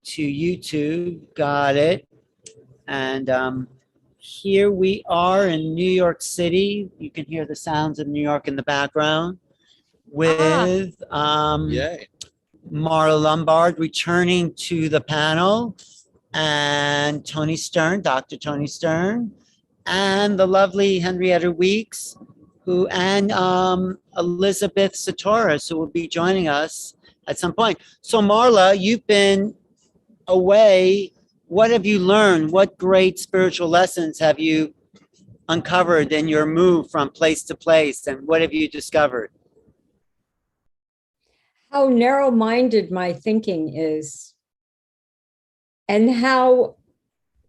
to YouTube. Got it. And here we are in New York City. You can hear the sounds of New York in the background with Yay. Marla Lombard returning to the panel, and Tony Stern, Dr. Tony Stern, and the lovely Henrietta Weekes, and Elisabet Sihouris, who will be joining us at some point. So Marla, you've been away. What have you learned? What great spiritual lessons have you uncovered in your move from place to place? And what have you discovered? How narrow-minded my thinking is, and how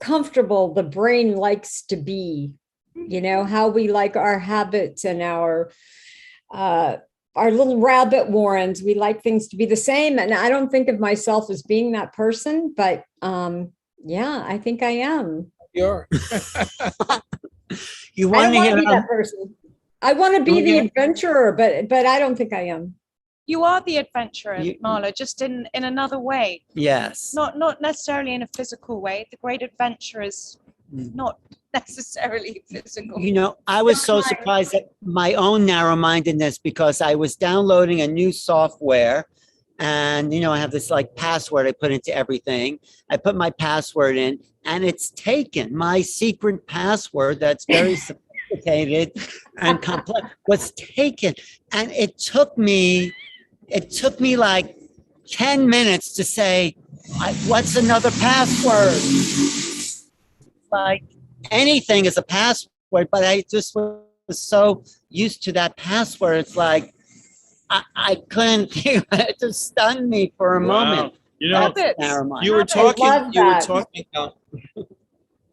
comfortable the brain likes to be. You know, how we like our habits and our little rabbit warrens. We like things to be the same. And I don't think of myself as being that person, but yeah, I think I am. You're. You I want don't to want hear to be that person. I want to be the adventurer, but I don't think I am. You are the adventurer, You- Marla, just in another way. Yes. Not necessarily in a physical way. The great adventure is not necessarily physical. You know, I was so surprised at my own narrow-mindedness because I was downloading a new software, and you know, I have this like password I put into everything. I put my password in, and it's taken my secret password that's very sophisticated and complex was taken, and it took me like 10 minutes to say, what's another password? Like anything is a password, but I just was so used to that password. It's like, I couldn't think, it just stunned me for a moment. You know, Habits. Narrow-minded. you were talking, love you were that. talking, Well, go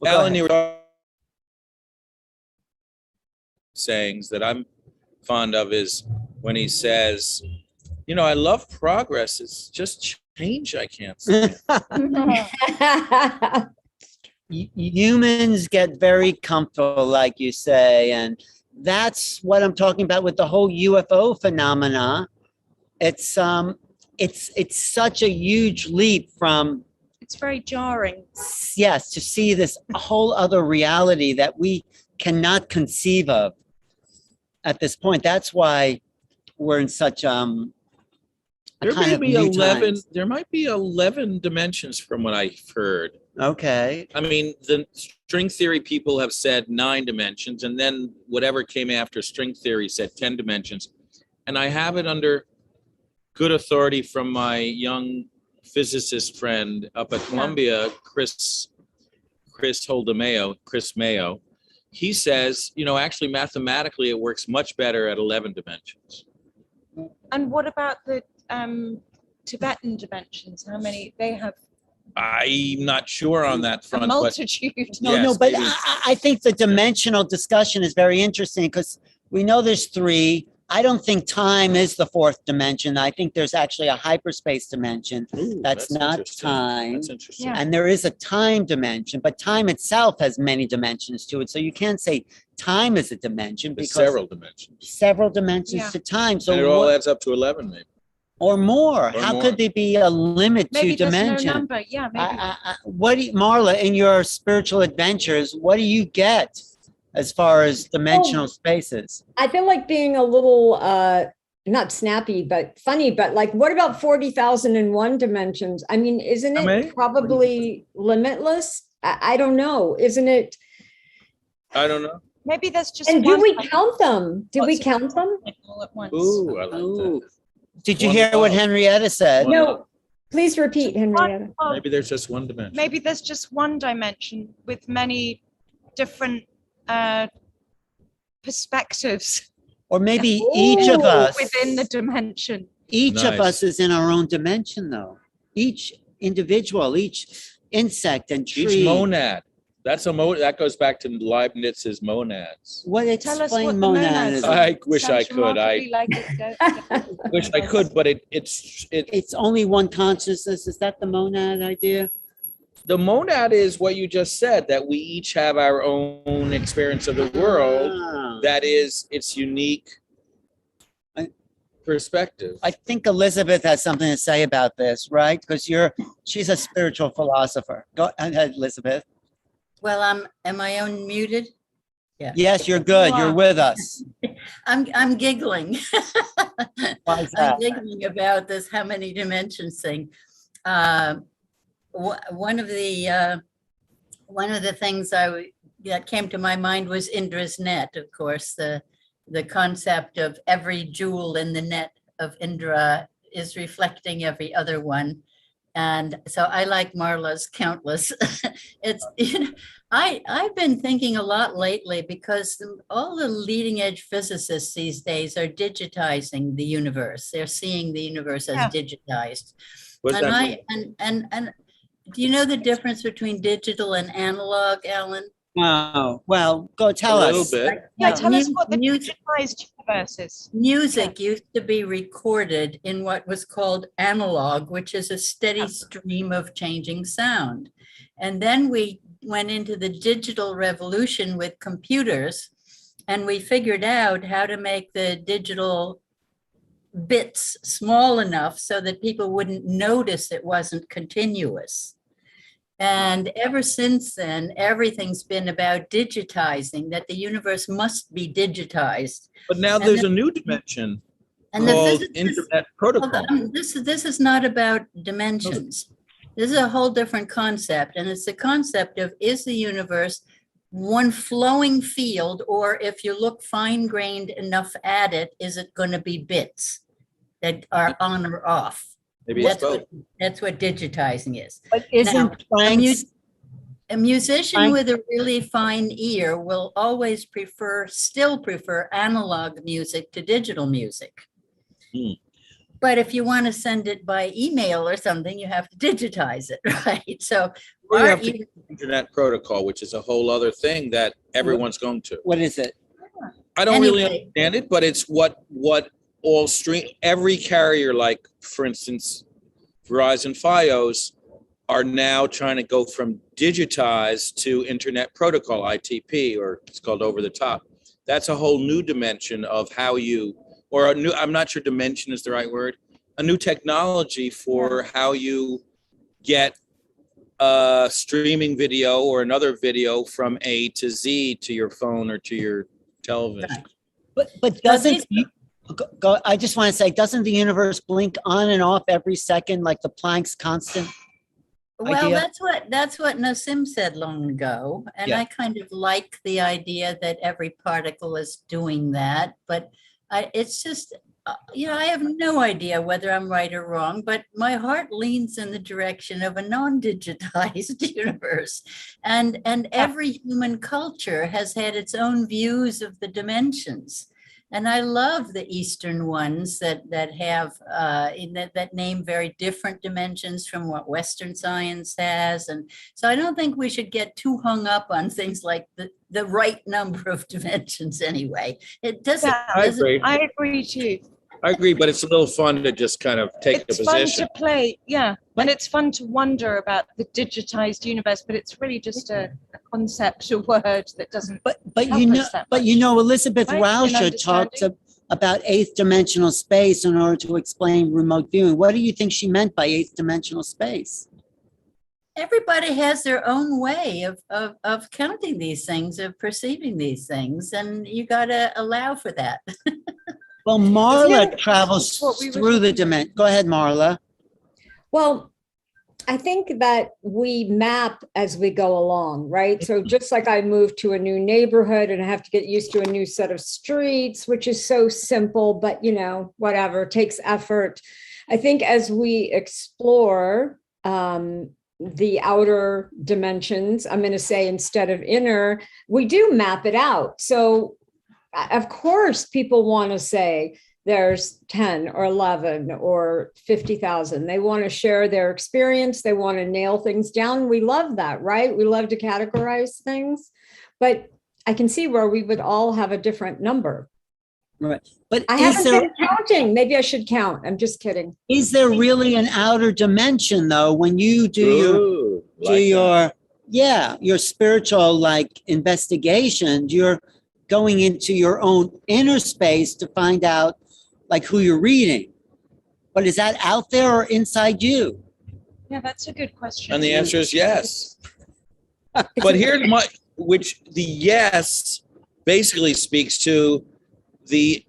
Alan, ahead. you were talking sayings that I'm fond of is when he says, you know, I love progress. It's just change I can't stand. Humans get very comfortable, like you say, and that's what I'm talking about with the whole UFO phenomena. It's such a huge leap from It's very jarring. yes to see this whole other reality that we cannot conceive of at this point. That's why we're in such There kind may of be new 11, times. there might be 11 dimensions from what I've heard. Okay. I mean, the string theory people have said 9 dimensions, and then whatever came after string theory said 10 dimensions. And I have it under good authority from my young physicist friend up at Columbia, Chris Mayo. He says, you know, actually mathematically it works much better at 11 dimensions. And what about the Tibetan dimensions? How many they have? I'm not sure on that A front, but multitude. No, Yes, but maybe. I think the dimensional discussion is very interesting because we know there's 3. I don't think time is the 4th dimension. I think there's actually a hyperspace dimension. Ooh, That's not interesting. time. That's interesting. Yeah. And there is a time dimension, but time itself has many dimensions to it. So you can't say time is a dimension There's because several dimensions. dimensions Yeah. to time. And it all So adds up to 11, maybe. or more. Or How more. could there be a limit Maybe to there's no dimension? number. Yeah, maybe. What do you, Marla, in your spiritual adventures, what do you get as far as dimensional spaces? I feel like being a little not snappy, but funny, but like, what about 40,001 dimensions? I mean, isn't How many? it probably limitless? I don't know. Isn't it? I don't know. Maybe there's just And do one we thing count them? Do we Lots of count them? all at once. Ooh, I like Ooh. that. Did you One hear what love. Henrietta said? One No, love. please repeat, Henrietta. Oh, Maybe there's just one dimension. maybe there's just one dimension with many different perspectives Or maybe each of Ooh, us, within the dimension. each of Nice. us is in our own dimension, though. Each individual, each insect and tree. Each monad. That's that goes back to Leibniz's monads. What Tell us explain what the monad monad is. is? I wish I Sounds could. remarkably like it. Wish I could, but it's It's only one consciousness. Is that the monad idea? the monad is what you just said, that we each have our own experience of the world. Ah. That is, it's unique. perspective. I think Elisabet has something to say about this, right? Because she's a spiritual philosopher. Go ahead, Elisabet. Well, am I unmuted? Yeah. Yes, you're good. You're with us. I'm giggling. Why is I'm that? giggling about this how many dimensions thing. One of the things that came to my mind was Indra's net. Of course, the concept of every jewel in the net of Indra is reflecting every other one. And so I like Marla's countless. It's, I've been thinking a lot lately because all the leading edge physicists these days are digitizing the universe. They're seeing the universe as digitized. What does that mean? And do you know the difference between digital and analog, Alan? Oh, well, go tell A us. little bit. Yeah, tell us what the Music. digitized universe is. Music used to be recorded in what was called analog, which is a steady stream of changing sound. And then we went into the digital revolution with computers, and we figured out how to make the digital bits small enough so that people wouldn't notice it wasn't continuous. And ever since then, everything's been about digitizing, that the universe must be digitized. But now there's a new dimension called Internet Protocol. This is not about dimensions. This is a whole different concept. And it's the concept of, is the universe one flowing field, or if you look fine-grained enough at it, is it going to be bits that are on or off? Maybe it's both. That's what digitizing is. But isn't a musician with a really fine ear will always still prefer analog music to digital music. But if you want to send it by email or something, you have to digitize it, right? So We have to get the Internet Protocol, which is a whole other thing that everyone's going to. What is it? I don't really understand it, but it's what all every carrier, like for instance, Verizon Fios, are now trying to go from digitized to Internet Protocol, ITP, or it's called over the top. That's a whole new dimension of how you, or a new, I'm not sure dimension is the right word, a new technology for how you get streaming video or another video from A to Z to your phone or to your television. But doesn't I just want to say, doesn't the universe blink on and off every second like the Planck's constant? Well, idea? that's what Nassim said long ago, and I kind of like the idea that every particle is doing that. But it's just, I have no idea whether I'm right or wrong. But my heart leans in the direction of a non-digitized universe, and every human culture has had its own views of the dimensions. And I love the Eastern ones that have that name very different dimensions from what Western science has. And so I don't think we should get too hung up on things like the right number of dimensions anyway. It doesn't. I agree. I agree too. I agree, but it's a little fun to just kind of take the position. It's fun to play, and it's fun to wonder about the digitized universe, but it's really just a conceptual word that doesn't. But Elisabet Right? Rauscher talks about eighth dimensional space in order to explain remote viewing. What do you think she meant by eighth dimensional space? Everybody has their own way of counting these things, of perceiving these things, and you got to allow for that. Well, Marla travels through the dimension. Go ahead, Marla. Well, I think that we map as we go along, right? So just like I moved to a new neighborhood and I have to get used to a new set of streets, which is so simple, but whatever, takes effort. I think as we explore the outer dimensions, I'm going to say instead of inner, we do map it out. So of course, people want to say there's 10 or 11 or 50,000. They want to share their experience. They want to nail things down. We love that, right? We love to categorize things. But I can see where we would all have a different number. Right. But I haven't been counting. Maybe I should count. I'm just kidding. Is there really an outer dimension, though, when you do your spiritual investigation? You're going into your own inner space to find out like who you're reading. But is that out there or inside you? Yeah, that's a good question. And the answer is yes. But here's the yes basically speaks to the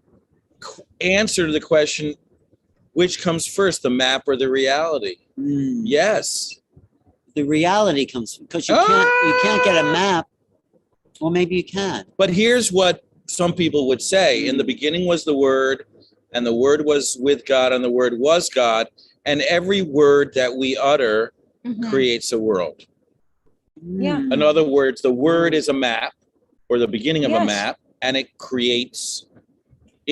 answer to the question, which comes first, the map or the reality? Yes. The reality comes because you can't get a map. Well, maybe you can. But here's what some people would say. In the beginning was the Word, and the Word was with God, and the Word was God. And every word that we utter creates a world. Yeah. In other words, the Word is a map, or the beginning of a Yes. map, and it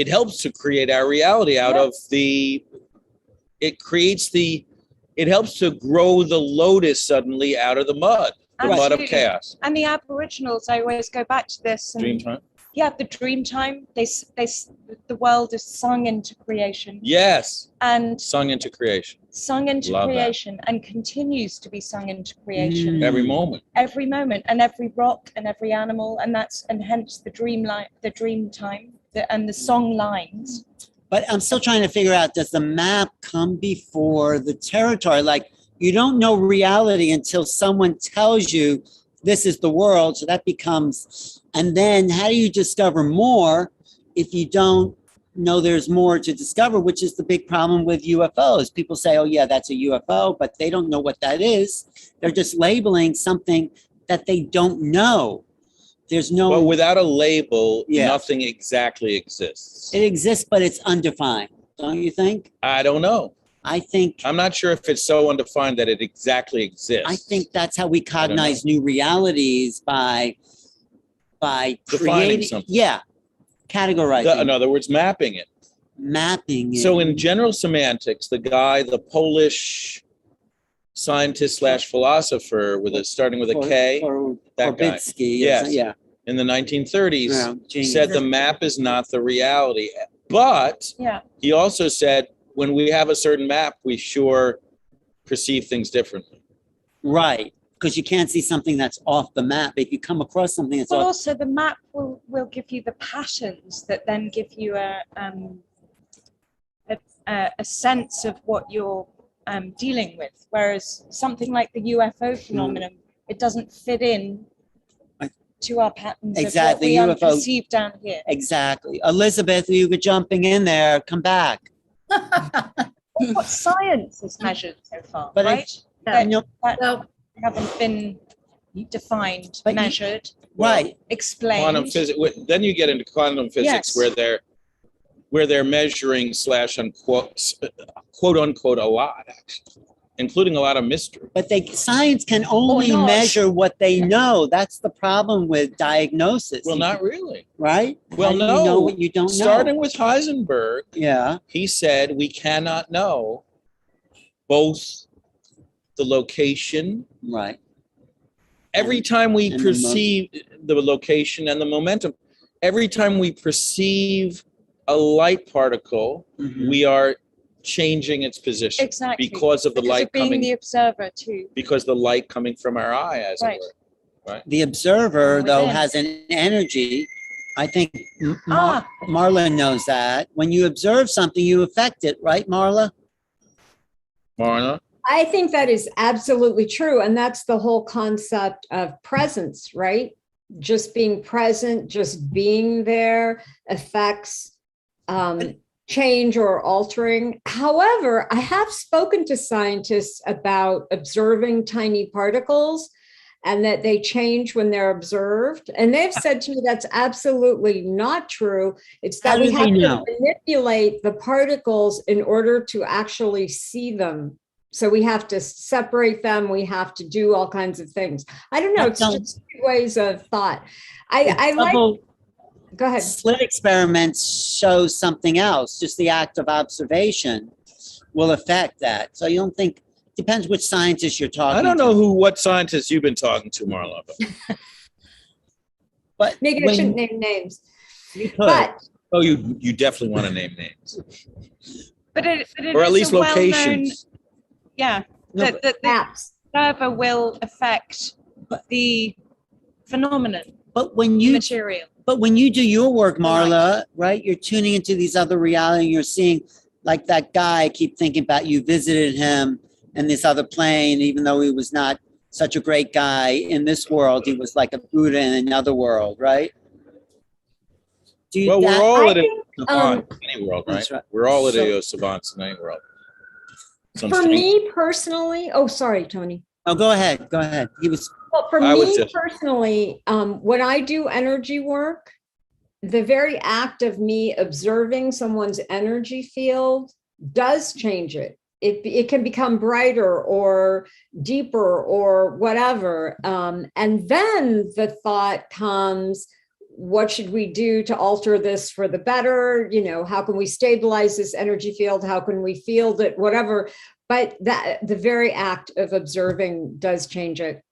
helps to create our reality out of it helps to grow the lotus suddenly out of the mud of Absolutely. chaos. And the Aboriginals, I always go back to this. And Dream time? yeah, the dream time. The world is sung into creation Yes. and Sung into creation. sung into Love that. creation and continues to be sung into creation Every moment. every moment, and every rock and every animal, and hence the dream time, and the song lines. But I'm still trying to figure out, does the map come before the territory? Like, you don't know reality until someone tells you this is the world. So that becomes, and then how do you discover more if you don't know there's more to discover, which is the big problem with UFOs. People say, oh yeah, that's a UFO, but they don't know what that is. They're just labeling something that they don't know. There's no... But without a label, Yeah. nothing exactly exists. It exists, but it's undefined, don't you think? I don't know. I think... I'm not sure if it's so undefined that it exactly exists. I think that's how we cognize new realities by Defining creating... something. Yeah, categorizing. In other words, mapping it. Mapping it. So in general semantics, the Polish scientist / philosopher starting with a K, that guy. Orbitsky, Yes. Yeah. In the 1930s, Yeah, genius. said the map is not the reality. But Yeah. he also said when we have a certain map, we sure perceive things differently. Right, because you can't see something that's off the map. If you come across something that's Well, off... also the map will give you the patterns that then give you a sense of what you're dealing with, whereas something like the UFO phenomenon, it doesn't fit in to our patterns Exactly, of what we UFO perceive down here. Exactly. Elisabet, you were jumping in there. Come back. What science has measured so far, But right? You know, Well, Haven't been defined, But measured, right. explained. Quantum physics. Then you get into quantum physics, Yes. where they're measuring / quote unquote a lot, actually, including a lot of mystery. But science can only not. measure what they know. That's the problem with diagnosis. Well, not really. Right? Well, How do no. you know what you don't Starting know? with Heisenberg, Yeah. he said we cannot know both the location. Right. Every time we and the perceive the location and the momentum, every time we perceive a light particle, Mhm. we are changing its position Exactly. because of the light being coming, the observer too. because the light coming from our eye, as Right. it were. The observer, though, Within. has an energy. I think Ah. Marla knows that. When you observe something, you affect it, right, Marla? Marla? I think that is absolutely true. And that's the whole concept of presence, right? Just being present, just being there affects change or altering. However, I have spoken to scientists about observing tiny particles and that they change when they're observed. And they've said to me that's absolutely not true. It's that How we do have they to know? manipulate the particles in order to actually see them. So we have to separate them. We have to do all kinds of things. I don't know. It's just ways of thought. I like. Go ahead. Slit experiments show something else. Just the act of observation will affect that. So you don't think, depends which scientist you're talking to. I don't know what scientists you've been talking to, Marla. But Maybe I shouldn't name names. You could. But Oh, you definitely want to name names. But it Or at is least a well-known- locations. Yeah, No, that the maps. observer will affect the phenomenon. But when you material. But when you do your work, Marla, right, you're tuning into these other reality, and you're seeing, like that guy, I keep thinking about, you visited him in this other plane, even though he was not such a great guy in this world, he was like a Buddha in another world, right? Well, we're all at a think, savant in any world, right? That's right. We're all at So- a savants in any world. Some for strange- me personally, oh, sorry, Tony. Oh, go ahead. He was, Well, for I was me just- personally, when I do energy work, the very act of me observing someone's energy field does change it. It can become brighter or deeper or whatever. And then the thought comes, what should we do to alter this for the better? You know, how can we stabilize this energy field? How can we field it? Whatever. But that the very act of observing does change it.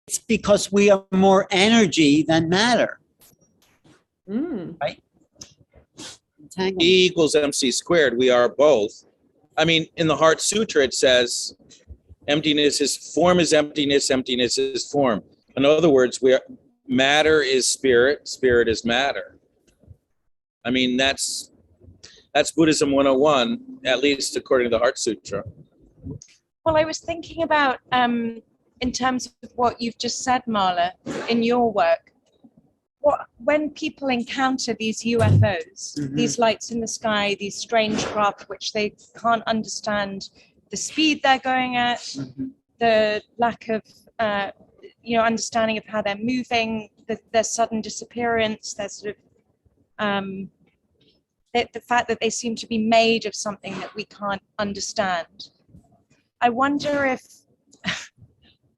it's because we are more energy than matter. Mm. Entanglement. E equals MC squared. We are both. I mean, in the Heart Sutra, it says emptiness is form is emptiness, emptiness is form. In other words, matter is spirit, spirit is matter. I mean, that's Buddhism 101, at least according to the Heart Sutra. Well, I was thinking about, in terms of what you've just said, Marla, in your work, when people encounter these UFOs, Mhm. these lights in the sky, these strange craft, which they can't understand the speed they're going at, Mhm. the lack of, understanding of how they're moving, their sudden disappearance, their sort of, the fact that they seem to be made of something that we can't understand. I wonder if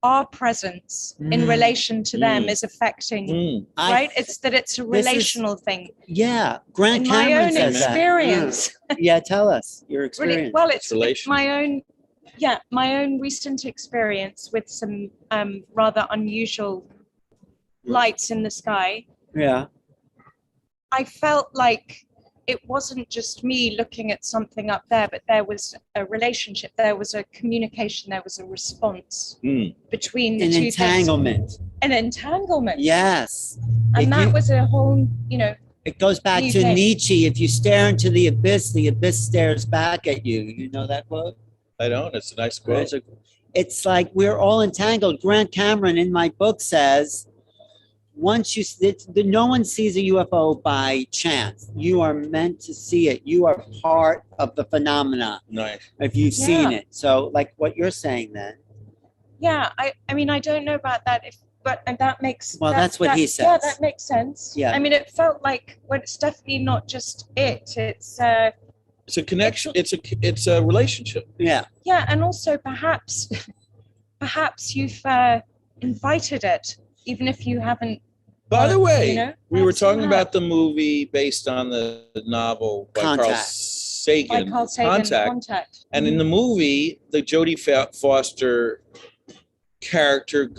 our presence in Mm. relation to them Mm. is affecting, Mm. right? It's that it's a relational thing. Yeah, Grant In my Cameron own says that. experience, Yeah, tell us your really, experience. well, It's it's relational. my own recent experience with some rather unusual lights in the sky. Yeah. I felt like it wasn't just me looking at something up there, but there was a relationship, there was a communication, there was a response Mm. between the An two things. entanglement. An entanglement. Yes. And that was a whole, It goes back New to thing. Nietzsche. If you stare into the abyss stares back at you. You know that quote? I don't. It's a nice quote. It's like we're all entangled. Grant Cameron in my book says, no one sees a UFO by chance. You are meant to see it. You are part of the phenomena Nice. if you've seen Yeah. it. So like what you're saying then. yeah, I mean, I don't know about that, but that makes, Well, that's what he Yeah, says. that makes sense. Yeah. I mean, it felt like, well, it's definitely not just it. It's, It's a connection. It's a relationship. Yeah. yeah, and also perhaps you've invited it, even if you haven't. By the way, we were perhaps you talking have. about the movie based on the novel by Carl Contact. Sagan, By Carl Sagan, Contact. And in the movie, the Jodie Foster character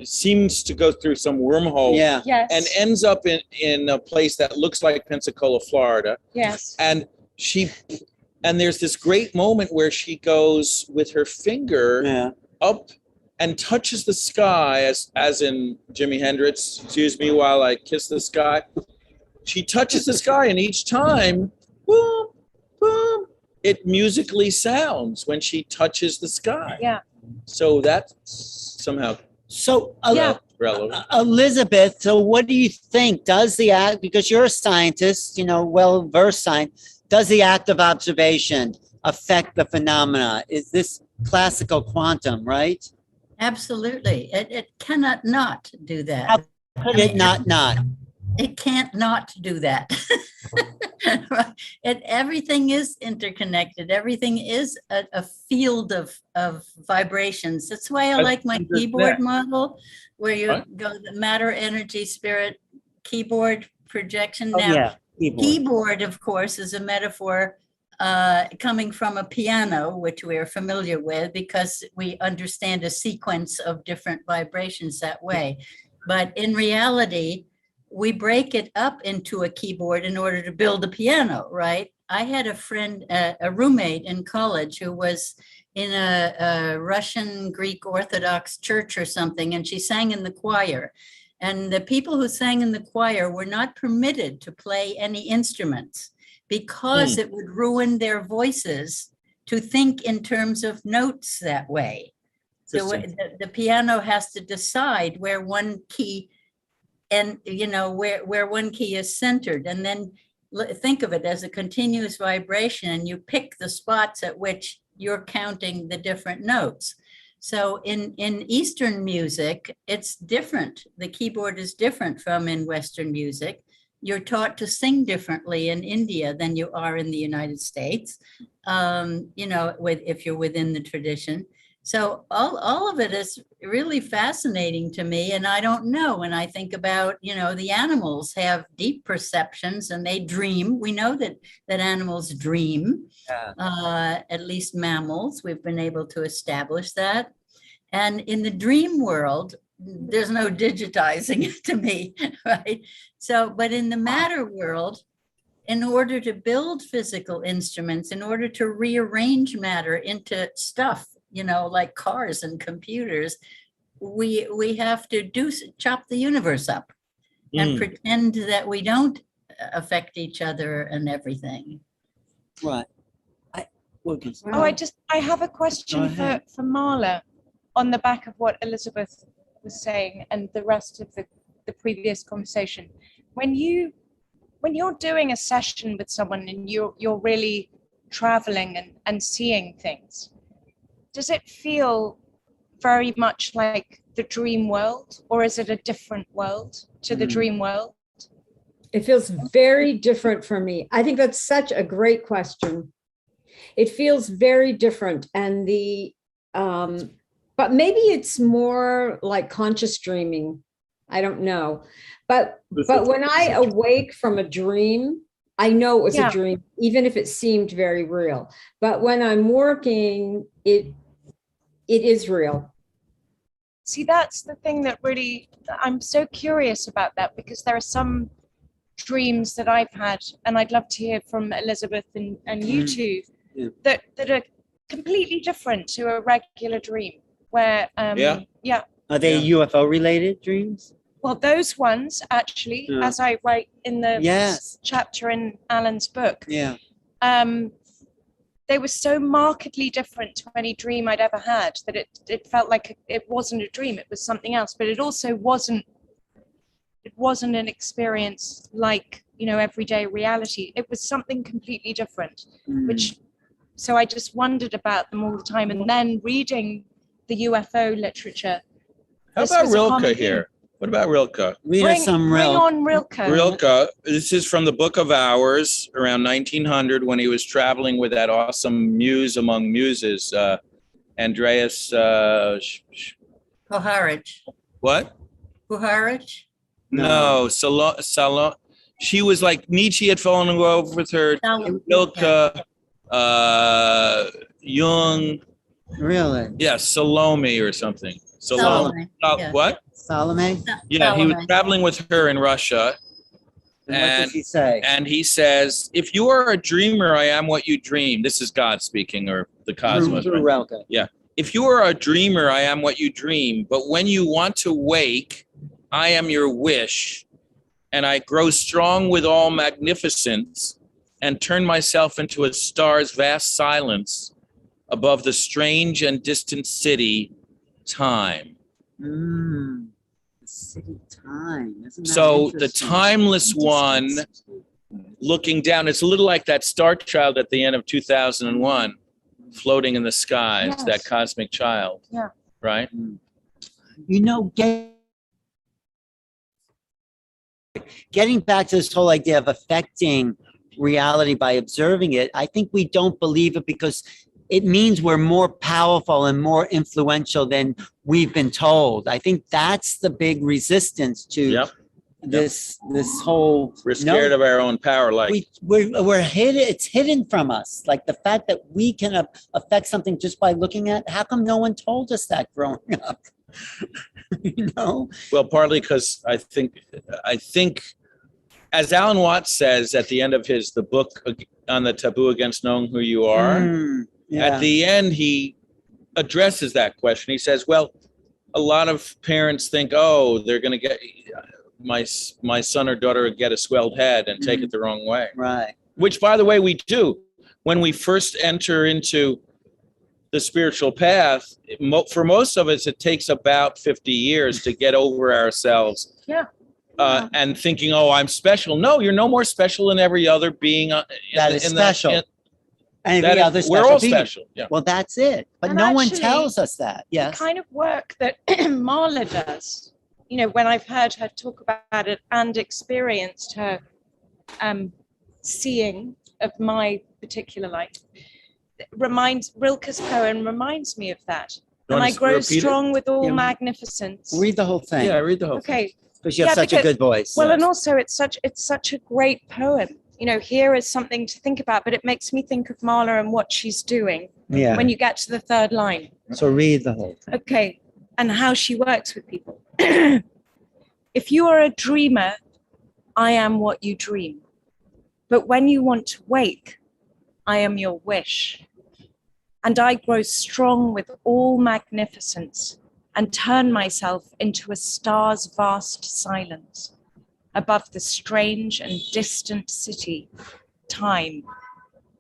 seems to go through some wormhole Yeah. Yes. and ends up in a place that looks like Pensacola, Florida. Yes. And there's this great moment where she goes with her finger Yeah. up and touches the sky, as in Jimi Hendrix, excuse me while I kiss the sky. She touches the sky, and each time, boom, boom, it musically sounds when she touches the sky. Yeah. So that's somehow So Yeah. relevant. Elisabet, so what do you think? Does the act, because you're a scientist, well-versed science, does the act of observation affect the phenomena? Is this classical quantum, right? Absolutely. It cannot not do that. How could it not? It can't not do that. Everything is interconnected. Everything is a field of vibrations. That's why I like my keyboard model, where you What? go the matter, energy, spirit, keyboard projection. Oh, Now, yeah. Keyboard. keyboard, of course, is a metaphor coming from a piano, which we are familiar with because we understand a sequence of different vibrations that way. But in reality, we break it up into a keyboard in order to build a piano, right? I had a friend, a roommate in college who was in a Russian Greek Orthodox church or something, and she sang in the choir. And the people who sang in the choir were not permitted to play any instruments because it would ruin their voices to think in terms of notes that way. So the piano has to decide where one key and, where one key is centered. And then think of it as a continuous vibration, and you pick the spots at which you're counting the different notes. So in Eastern music, it's different. The keyboard is different from in Western music. You're taught to sing differently in India than you are in the United States, if you're within the tradition. So all of it is really fascinating to me. And I don't know, when I think about, the animals have deep perceptions and they dream. We know that animals dream, at least mammals. We've been able to establish that. And in the dream world, there's no digitizing it to me, right? So, but in the matter world, in order to build physical instruments, in order to rearrange matter into stuff, like cars and computers, we have to chop the universe up and pretend that we don't affect each other and everything. Right. I have a question for Marla on the back of what Elisabet was saying and the rest of the previous conversation. When you're doing a session with someone and you're really traveling and seeing things, does it feel very much like the dream world, or is it a different world to the dream world? It feels very different for me. I think that's such a great question. It feels very different. And but maybe it's more like conscious dreaming. I don't know. But when I awake from a dream, I know it was a dream, even if it seemed very real. But when I'm working, it is real. See, that's the thing that really, I'm so curious about that, because there are some dreams that I've had, and I'd love to hear from Elisabet and you two, that are completely different to a regular dream, where, Are they UFO related dreams? Well, those ones actually, as I write in the chapter in Alan's book, they were so markedly different to any dream I'd ever had that it felt like it wasn't a dream, it was something else. But it also wasn't an experience like, everyday reality. It was something completely different, so I just wondered about them all the time. And then reading the UFO literature. How about Rilke here? What about Rilke? Bring on Rilke. Rilke, this is from the Book of Hours, around 1900, when he was traveling with that awesome muse among muses, Andreas... Sihouris. What? Sihouris? No, Salon. She was like, Nietzsche had fallen in love with her. Rilke, Jung. Really? Yeah, Salome or something. Salome. What? Salome? Yeah, he was traveling with her in Russia. And what does he say? And he says, if you are a dreamer, I am what you dream. This is God speaking, or the cosmos. Through Rilke. Yeah. If you are a dreamer, I am what you dream. But when you want to wake, I am your wish. And I grow strong with all magnificence and turn myself into a star's vast silence above the strange and distant city, time. The city time. Isn't that So the interesting? timeless one looking down, it's a little like that star child at the end of 2001, floating in the skies, that cosmic child. Yeah. Right? Getting back to this whole idea of affecting reality by observing it, I think we don't believe it because it means we're more powerful and more influential than we've been told. I think that's the big resistance to this whole. We're scared of our own power. Like we're hidden. It's hidden from us. Like the fact that we can affect something just by looking at. How come no one told us that growing up? Well, partly because I think, as Alan Watts says at the end of the book on the taboo against knowing who you are. At the end, he addresses that question. He says, well, a lot of parents think, oh, they're going to get my son or daughter get a swelled head and take it the wrong way. Right. Which, by the way, we do. When we first enter into the spiritual path, for most of us, it takes about 50 years to get over ourselves. Yeah. And thinking, oh, I'm special. No, you're no more special than every other being. That is special. And That every other is, we're all being. special. Yeah. Well, that's it. But And no one actually, tells us that. Yes. The kind of work that Marla does, you know, when I've heard her talk about it and experienced her seeing of my particular life, Rilke's poem reminds me of that. You And want I to grow repeat it? strong with all Yeah. magnificence. Read the whole thing. Yeah, read the whole thing. Okay. Because you have Yeah, such a because- good voice. Well, and also it's such a great poem. You know, here is something to think about, but it makes me think of Marla and what she's doing Yeah. when you get to the third line. So read the whole thing. Okay, and how she works with people. If you are a dreamer, I am what you dream. But when you want to wake, I am your wish. And I grow strong with all magnificence and turn myself into a star's vast silence above the strange and distant city, time.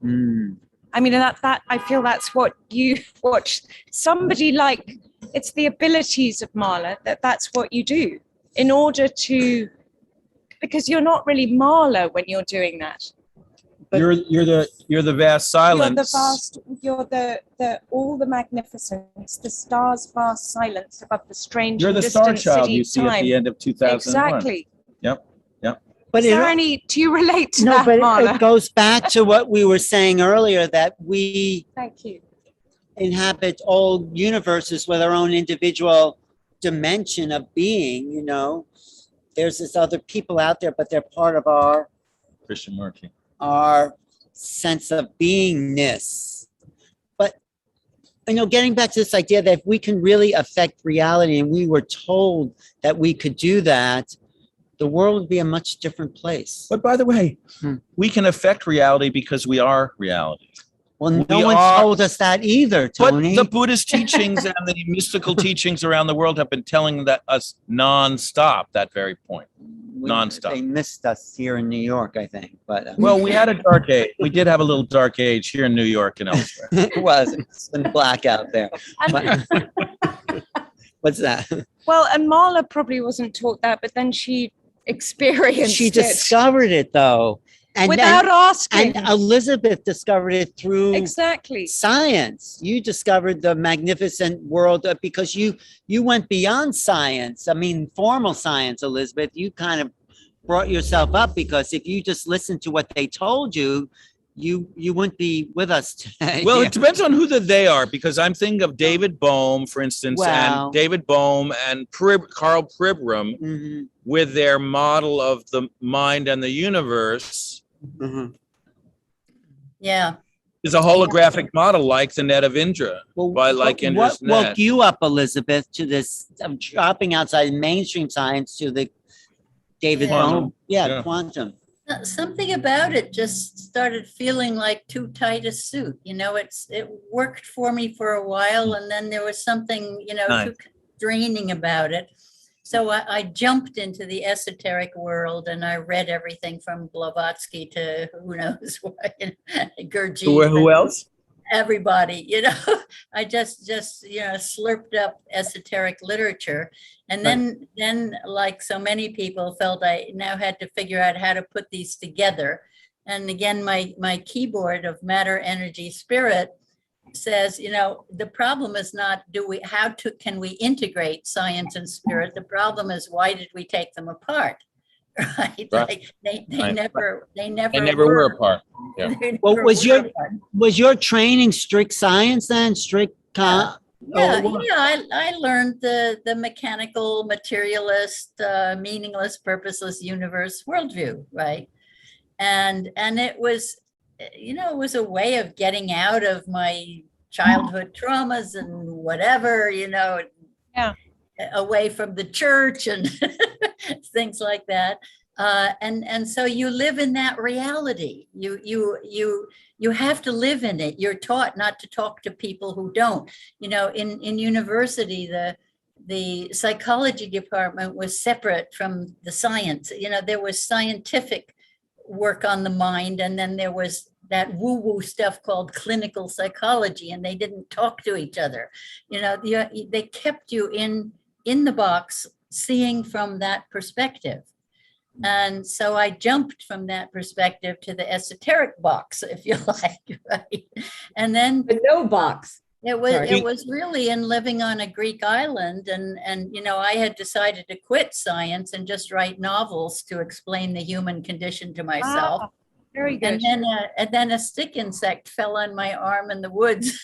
I mean, that I feel that's what you watch. Somebody like, it's the abilities of Marla, that's what you do in order to, because you're not really Marla when you're doing that. But You're the vast silence. You're the all the magnificence, the star's vast silence above the strange You're and the star distant child city, you see time. at the end of 2001. Exactly. Yep. But Is there any, do you relate to no, that, but Marla? it goes back to what we were saying earlier, that we Thank you. inhabit all universes with our own individual dimension of being, you know. There's this other people out there, but they're part of our Christian Murphy. our sense of beingness. But, you know, getting back to this idea that if we can really affect reality, and we were told that we could do that, the world would be a much different place. But by the way, we can affect reality because we are reality. Well, no we one are- told us that either, But Tony. the Buddhist teachings and the mystical teachings around the world have been telling us nonstop that very point. Nonstop. They missed us here in New York, I think. But Well, we had a dark age. We did have a little dark age here in New York and elsewhere. it's been black out there. And, What's that? well, and Marla probably wasn't taught that, but then she experienced She it discovered it though. And without asking. and Elisabet discovered it through Exactly. science. You discovered the magnificent world because you went beyond science. I mean, formal science, Elisabet. You kind of brought yourself up, because if you just listened to what they told you, you wouldn't be with us today. Well, it depends on who the they are, because I'm thinking of David Bohm, for instance, Wow. and David Bohm and Carl Pribram Mhm, with their model of the mind and the universe mhm. Yeah. is a holographic model like the net of Indra. Well, By like what Indra's woke net. you up, Elisabet, to this dropping outside mainstream science to the David Yeah. Bohm? Yeah, Yeah. quantum. Something about it just started feeling like too tight a suit. You know, it worked for me for a while, and then there was something, you know, Nice. too draining about it. So I jumped into the esoteric world, and I read everything from Blavatsky to who knows what, Gurdjieff. Who else? Everybody, you know. I just you know, slurped up esoteric literature, and then like so many people felt I now had to figure out how to put these together. And again, my keyboard of matter, energy, spirit says, you know, the problem is not can we integrate science and spirit? The problem is, why did we take them apart? Right? Like they Right. never They never were apart. Yeah. They Well, never was were your- apart. Was your training strict science then? Strict? Yeah, Oh, I learned the mechanical, materialist, meaningless, purposeless universe worldview, right? And it was, you know, it was a way of getting out of my childhood traumas and whatever, you know, Yeah. away from the church and things like that. And so you live in that reality. You have to live in it. You're taught not to talk to people who don't. You know, in university, the psychology department was separate from the science. You know, there was scientific work on the mind, and then there was that woo-woo stuff called clinical psychology, and they didn't talk to each other. You know, they kept you in the box, seeing from that perspective. And so I jumped from that perspective to the esoteric box, if you like, right? And then The no box. it was really in living on a Greek island, and you know, I had decided to quit science and just write novels to explain the human condition to myself. Ah, very good. And then a stick insect fell on my arm in the woods,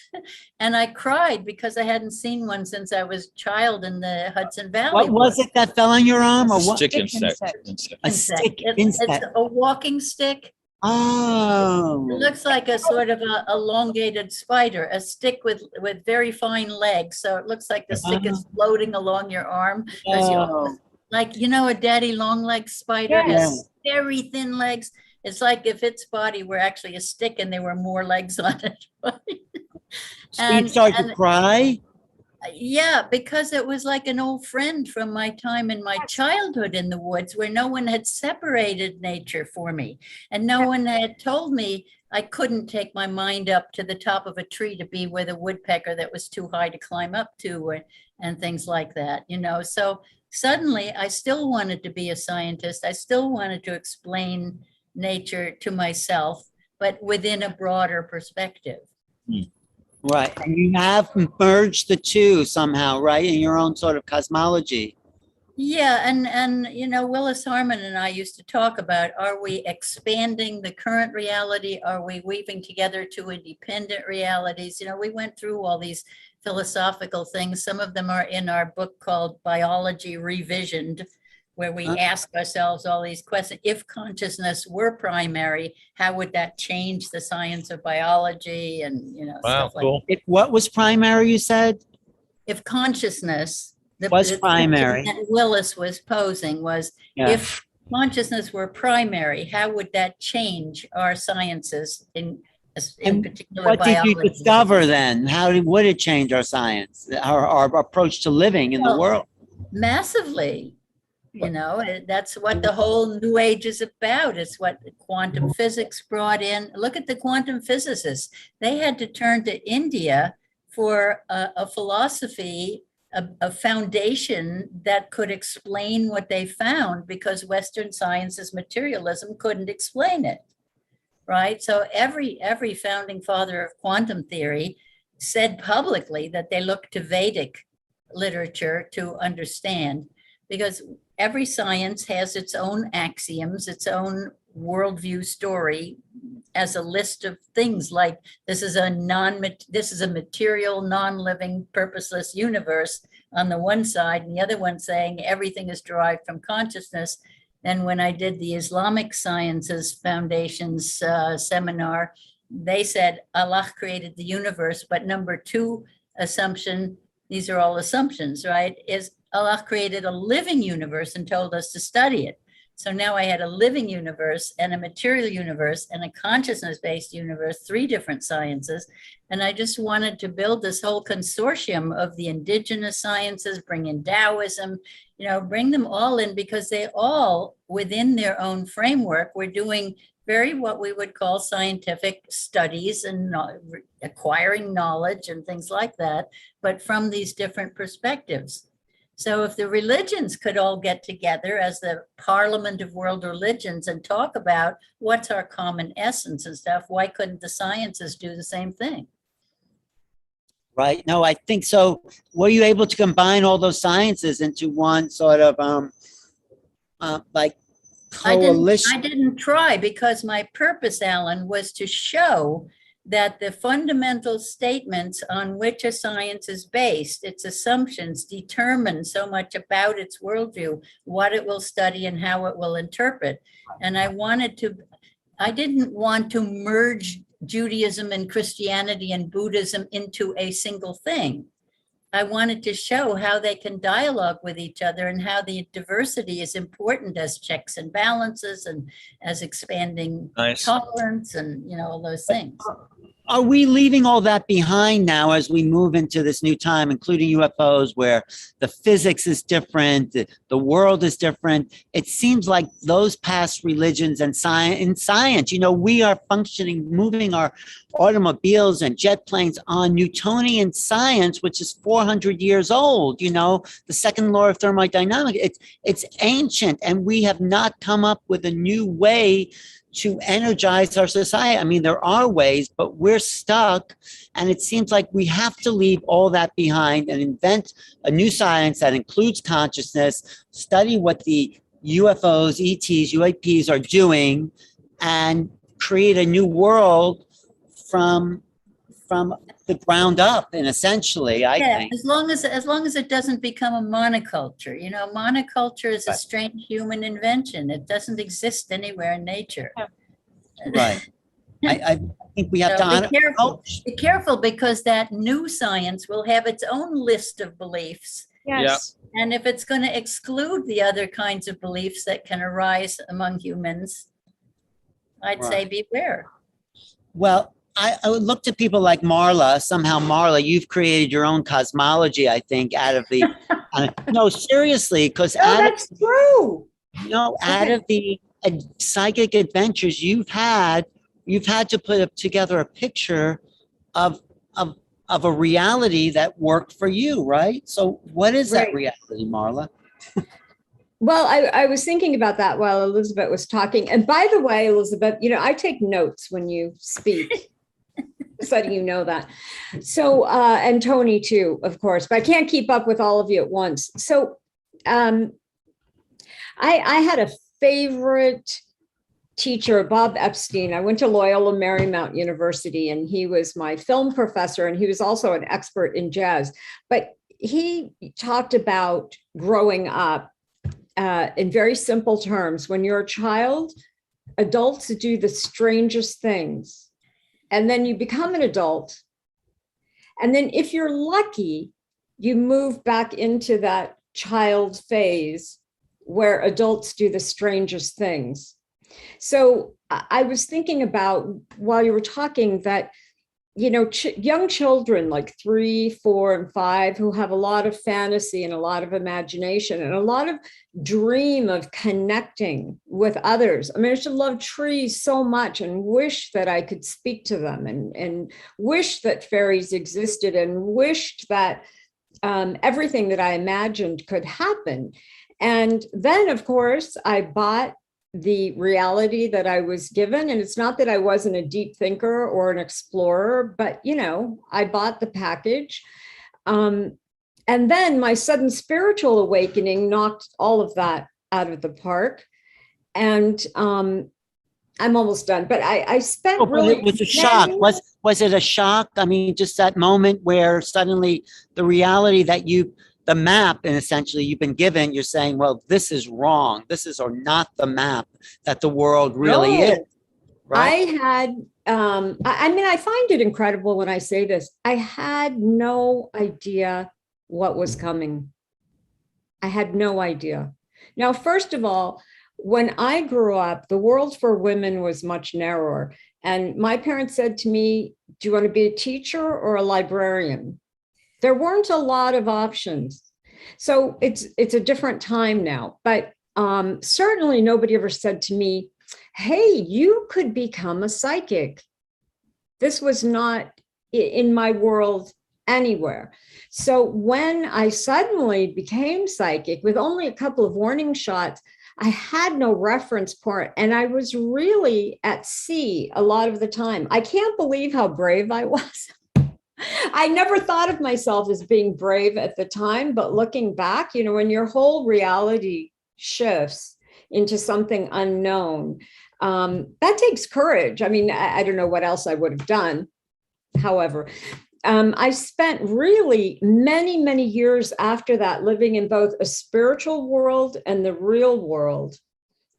and I cried because I hadn't seen one since I was a child in the Hudson Valley. What was it that fell on your arm, or what? Stick Stick insect. insect. A stick It's insect. a walking stick. Oh, It looks like a sort of a elongated spider, a stick with very fine legs. So it looks like the stick is floating along your arm. As you, oh. like, you know, a daddy long leg spider has very thin legs. It's like if its body were actually a stick and there were more legs on it. So you started to cry? Yeah, because it was like an old friend from my time in my childhood in the woods, where no one had separated nature for me. And no one had told me I couldn't take my mind up to the top of a tree to be with a woodpecker that was too high to climb up to, and things like that, you know. So suddenly I still wanted to be a scientist. I still wanted to explain nature to myself, but within a broader perspective. Right. And you have merged the two somehow, right? In your own sort of cosmology. Yeah, and you know, Willis Harman and I used to talk about, are we expanding the current reality? Are we weaving together two independent realities? You know, we went through all these philosophical things. Some of them are in our book called Biology Revisioned, where we ask ourselves all these questions. If consciousness were primary, how would that change the science of biology? And, you know, Wow, stuff like cool. What was primary, you said? if consciousness Was the primary. question that Willis was posing was, Yeah. if consciousness were primary, how would that change our sciences in And particular what did you biology? discover then? Would it change our science, our approach to living in the Well, world? Massively. You know, that's what the whole new age is about. It's what quantum physics brought in. Look at the quantum physicists. They had to turn to India for a philosophy, a foundation that could explain what they found, because Western science's materialism couldn't explain it, right? So every founding father of quantum theory said publicly that they looked to Vedic literature to understand, because every science has its own axioms, its own worldview story, as a list of things like this is a material, non-living, purposeless universe on the one side, and the other one saying everything is derived from consciousness. And when I did the Islamic Sciences Foundation's seminar, they said Allah created the universe, but number two assumption, these are all assumptions, right, is Allah created a living universe and told us to study it. So now I had a living universe and a material universe and a consciousness-based universe, three different sciences. And I just wanted to build this whole consortium of the indigenous sciences, bring in Taoism, you know, bring them all in, because they all, within their own framework, were doing very what we would call scientific studies and acquiring knowledge and things like that, but from these different perspectives. So if the religions could all get together as the parliament of world religions and talk about what's our common essence and stuff, why couldn't the sciences do the same thing? Right. No, I think so. Were you able to combine all those sciences into one sort of like coalition? I didn't try, because my purpose, Alan, was to show that the fundamental statements on which a science is based, its assumptions, determine so much about its worldview, what it will study and how it will interpret. And I didn't want to merge Judaism and Christianity and Buddhism into a single thing. I wanted to show how they can dialogue with each other and how the diversity is important as checks and balances and as expanding tolerance and, you know, all those things. Are we leaving all that behind now as we move into this new time, including UFOs, where the physics is different, the world is different? It seems like those past religions and science, we are functioning, moving our automobiles and jet planes on Newtonian science, which is 400 years old. The second law of thermodynamics, it's ancient, and we have not come up with a new way to energize our society. I mean, there are ways, but we're stuck. And it seems like we have to leave all that behind and invent a new science that includes consciousness, study what the UFOs, ETs, UAPs are doing, and create a new world from the ground up, and essentially, I think. As long as it doesn't become a monoculture. Monoculture is a strange human invention. It doesn't exist anywhere in nature. Right. I think we have to be careful. Be careful, because that new science will have its own list of beliefs. Yes. And if it's going to exclude the other kinds of beliefs that can arise among humans, I'd say beware. Well, I would look to people like Marla. Somehow, Marla, you've created your own cosmology, I think, out of the. No, seriously, because that's true. Out of the psychic adventures you've had to put together a picture of a reality that worked for you, right? So, what is that reality, Marla? Well, I was thinking about that while Elisabet was talking. And by the way, Elisabet, I take notes when you speak. Just letting you know that. So, and Tony too, of course, but I can't keep up with all of you at once. So I had a favorite teacher, Bob Epstein. I went to Loyola Marymount University, and he was my film professor, and he was also an expert in jazz. But he talked about growing up in very simple terms. When you're a child, adults do the strangest things. And then you become an adult. And then if you're lucky, you move back into that child phase where adults do the strangest things. So I was thinking about, while you were talking, that young children like 3, 4, and 5 who have a lot of fantasy and a lot of imagination and a lot of dream of connecting with others. I mean, I used to love trees so much and wish that I could speak to them, and wish that fairies existed, and wished that everything that I imagined could happen. And then, of course, I bought the reality that I was given. And it's not that I wasn't a deep thinker or an explorer, but, I bought the package. And then my sudden spiritual awakening knocked all of that out of the park. And I'm almost done, but I spent it was a shock. Was it a shock? I mean, just that moment where suddenly the reality that the map, and essentially you've been given, you're saying, well, this is wrong. This is not the map that the world really is. Right? I find it incredible when I say this. I had no idea what was coming. I had no idea. Now, first of all, when I grew up, the world for women was much narrower. And my parents said to me, do you want to be a teacher or a librarian? There weren't a lot of options. So it's a different time now, but certainly nobody ever said to me, hey, you could become a psychic. This was not in my world anywhere. So when I suddenly became psychic with only a couple of warning shots, I had no reference point, and I was really at sea a lot of the time. I can't believe how brave I was. I never thought of myself as being brave at the time, but looking back, when your whole reality shifts into something unknown, that takes courage. I mean, I don't know what else I would have done. However, I spent really many, many years after that living in both a spiritual world and the real world.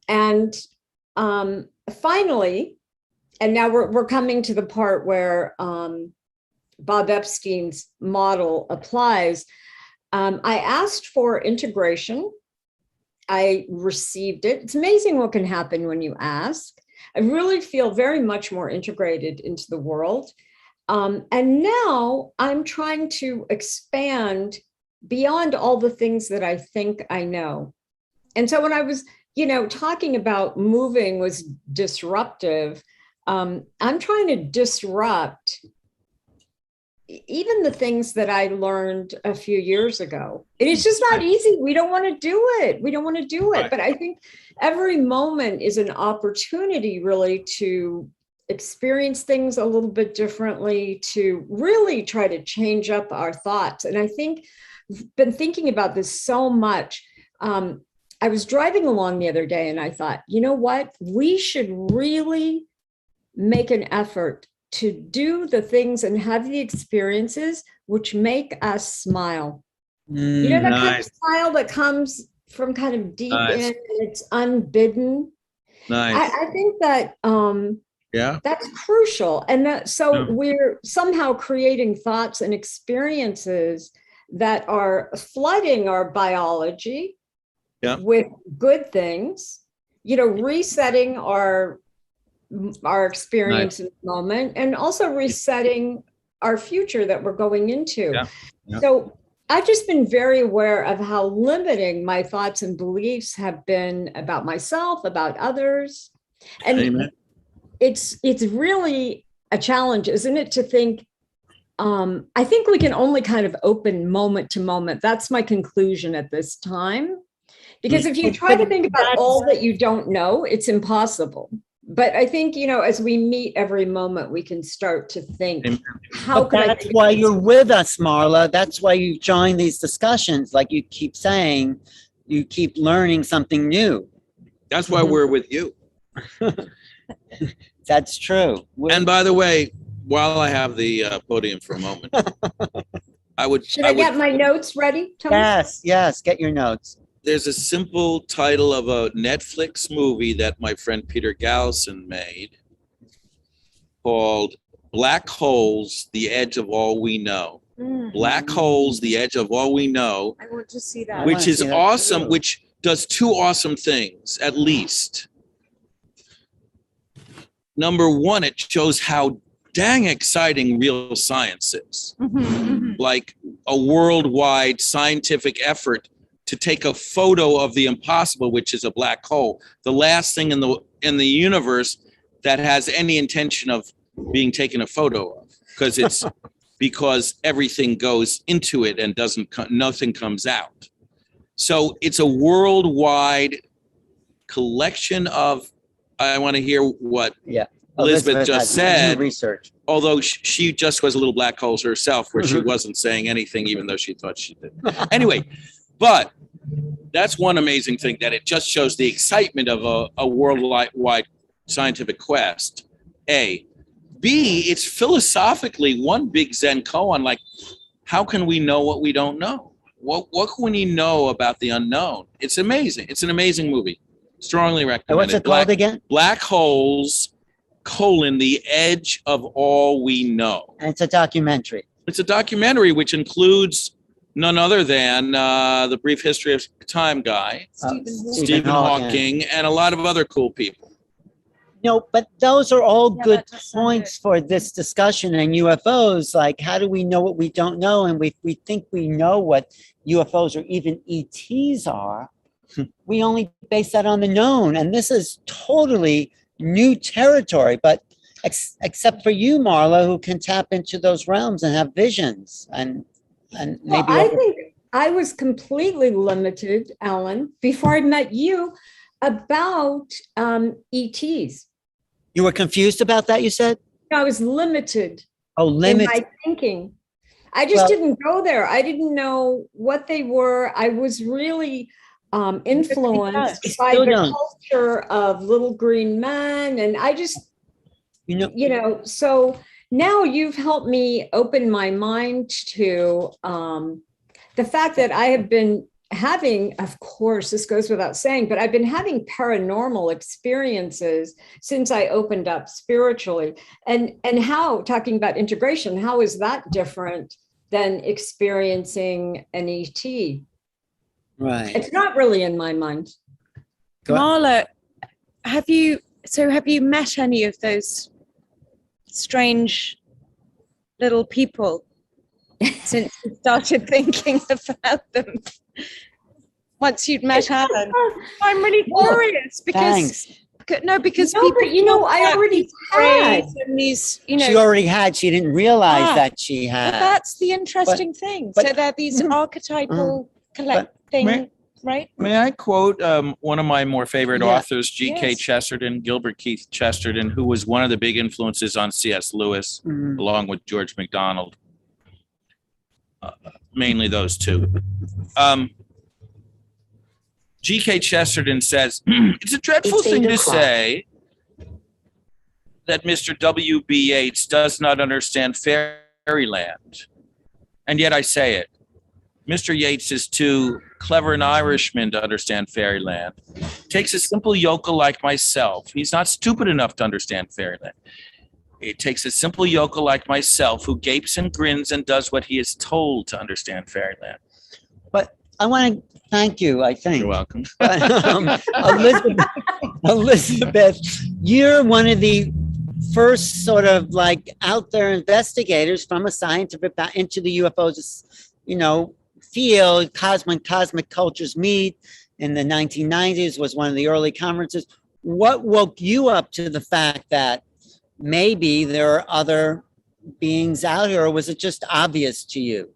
And finally, and now we're coming to the part where Bob Epstein's model applies. I asked for integration. I received it. It's amazing what can happen when you ask. I really feel very much more integrated into the world. And now I'm trying to expand beyond all the things that I think I know. And so when I was, talking about moving was disruptive, I'm trying to disrupt even the things that I learned a few years ago. And it's just not easy. We don't want to do it. Right. But I think every moment is an opportunity really to experience things a little bit differently, to really try to change up our thoughts. And I think I've been thinking about this so much. I was driving along the other day and I thought, you know what? We should really make an effort to do the things and have the experiences which make us smile. That kind of smile that comes from kind of deep in, and it's unbidden. I think that that's crucial. And we're somehow creating thoughts and experiences that are flooding our biology with good things, resetting our experience in the moment, and also resetting our future that we're going into. So I've just been very aware of how limiting my thoughts and beliefs have been about myself, about others. And it's really a challenge, isn't it, to think, I think we can only kind of open moment to moment. That's my conclusion at this time. Because if you try to think about all that you don't know, it's impossible. But I think, as we meet every moment, we can start to think, that's why you're with us, Marla. That's why you join these discussions. Like you keep saying, you keep learning something new. That's why we're with you. That's true. And by the way, while I have the podium for a moment, Should I get my notes ready, Tony? Yes, get your notes. There's a simple title of a Netflix movie that my friend Peter Gallison made called Black Holes, The Edge of All We Know. Black Holes, The Edge of All We Know. I want to see that. Which is awesome, which does two awesome things, at least. Number one, it shows how dang exciting real science is. Like a worldwide scientific effort to take a photo of the impossible, which is a black hole, the last thing in the universe that has any intention of being taken a photo of, because everything goes into it and nothing comes out. So it's a worldwide collection of. I want to hear what Elisabet just said. Research. Although she just was a little black hole herself, where she wasn't saying anything, even though she thought she did. Anyway. But that's one amazing thing, that it just shows the excitement of a worldwide scientific quest. A. B, it's philosophically one big Zen koan, like, how can we know what we don't know? What can we know about the unknown? It's amazing. It's an amazing movie. Strongly recommend What's it called again? Black Holes, The Edge of All We Know. And it's a documentary. It's a documentary which includes none other than the Brief History of Time guy, Stephen Hawking, and a lot of other cool people. But those are all good points for this discussion and UFOs. Like, how do we know what we don't know? And we think we know what UFOs or even ETs are. We only base that on the known. And this is totally new territory. But except for you, Marla, who can tap into those realms and have visions and maybe. I think I was completely limited, Alan, before I met you, about ETs. You were confused about that, you said? No, I was limited. Oh, limited. In my thinking. I just didn't go there. I didn't know what they were. I was really influenced by the culture of Little Green Men. And I just, so now you've helped me open my mind to the fact that I have been having, of course, this goes without saying, but I've been having paranormal experiences since I opened up spiritually. And how, talking about integration, how is that different than experiencing an ET? Right. It's not really in my mind. Marla, have you met any of those strange little people since you started thinking about them. Once you'd met Alan, I'm really curious because because No, people but you know, I talk already these phrases had. and these, you know, She already had. She didn't realize Ah, that she had. but that's the interesting thing. but- So they're these archetypal may- right? May I quote one of my more favorite Yeah. authors, G.K. Yes. Chesterton, Gilbert Keith Chesterton, who was one of the big influences on C.S. Lewis, Mhm. along with George MacDonald. Mainly those two. G.K. Chesterton says, it's a dreadful It's thing 8 to o'clock. say that Mr. W.B. Yeats does not understand fairyland. And yet I say it. Mr. Yeats is too clever an Irishman to understand fairyland. Takes a simple yokel like myself. He's not stupid enough to understand fairyland. It takes a simple yokel like myself who gapes and grins and does what he is told to understand fairyland. But I want to thank you, I think. You're welcome. Elisabet, you're one of the first sort of like out there investigators from a scientific into the UFOs, you know, field. When cosmic cultures meet in the 1990s was one of the early conferences. What woke you up to the fact that maybe there are other beings out here, or was it just obvious to you?